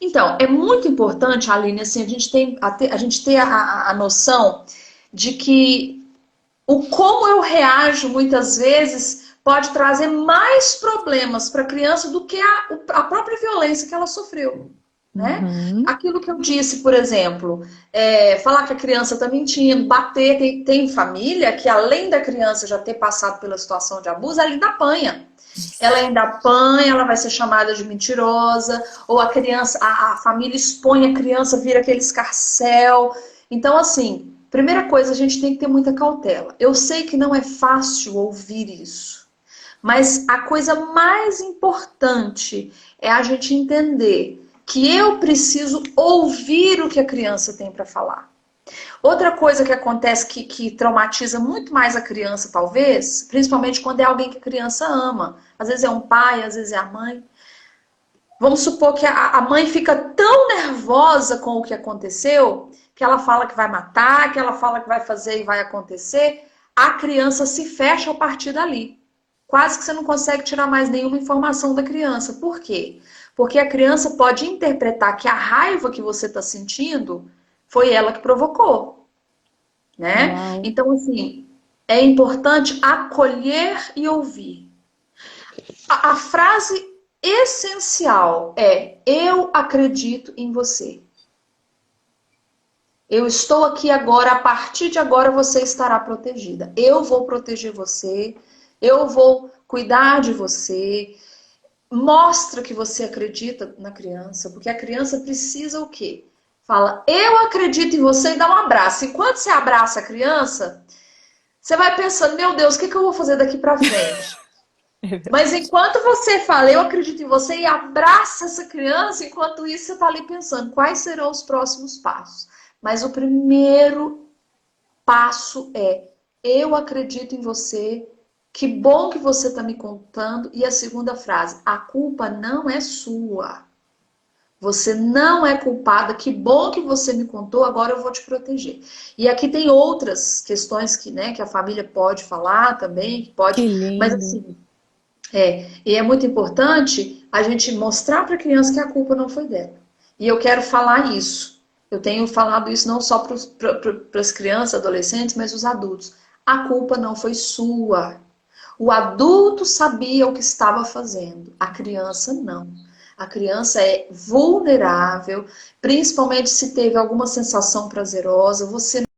Então, é muito importante, Aline, assim, a gente ter a noção de que o como eu reajo muitas vezes pode trazer mais problemas para a criança do que a própria violência que ela sofreu. Né? Uhum. Aquilo que eu disse, por exemplo, falar que a criança está mentindo, bater, tem família que além da criança já ter passado pela situação de abuso, ela ainda apanha. Ela ainda apanha, ela vai ser chamada de mentirosa, ou a criança, a família expõe a criança, vira aquele escarcéu. Então, assim, primeira coisa, a gente tem que ter muita cautela. Eu sei que não é fácil ouvir isso, mas a coisa mais importante é a gente entender que eu preciso ouvir o que a criança tem para falar. Outra coisa que acontece que traumatiza muito mais a criança, talvez, principalmente quando é alguém que a criança ama. Às vezes é um pai, às vezes é a mãe. Vamos supor que a mãe fica tão nervosa com o que aconteceu, que ela fala que vai matar, que ela fala que vai fazer e vai acontecer. A criança se fecha a partir dali. Quase que você não consegue tirar mais nenhuma informação da criança. Por quê? Porque a criança pode interpretar que a raiva que você está sentindo foi ela que provocou, né? Uau. Então, assim, é importante acolher e ouvir. A frase essencial é: eu acredito em você. Eu estou aqui agora, a partir de agora você estará protegida. Eu vou proteger você, eu vou cuidar de você. Mostra que você acredita na criança, porque a criança precisa o quê? Fala, eu acredito em você e dá um abraço. Enquanto você abraça a criança, você vai pensando, meu Deus, o que eu vou fazer daqui pra frente? É Mas verdade. enquanto você fala, eu acredito em você e abraça essa criança, enquanto isso você tá ali pensando, quais serão os próximos passos? Mas o primeiro passo é, eu acredito em você, que bom que você está me contando. E a segunda frase, a culpa não é sua. Você não é culpada, que bom que você me contou, agora eu vou te proteger. E aqui tem outras questões que, né, que a família pode falar também, que Que pode, mas lindo. assim, e é muito importante a gente mostrar para a criança que a culpa não foi dela. E eu quero falar isso. Eu tenho falado isso não só para as crianças, adolescentes, mas os adultos. A culpa não foi sua. O adulto sabia o que estava fazendo, a criança não. A criança é vulnerável, principalmente se teve alguma sensação prazerosa. Você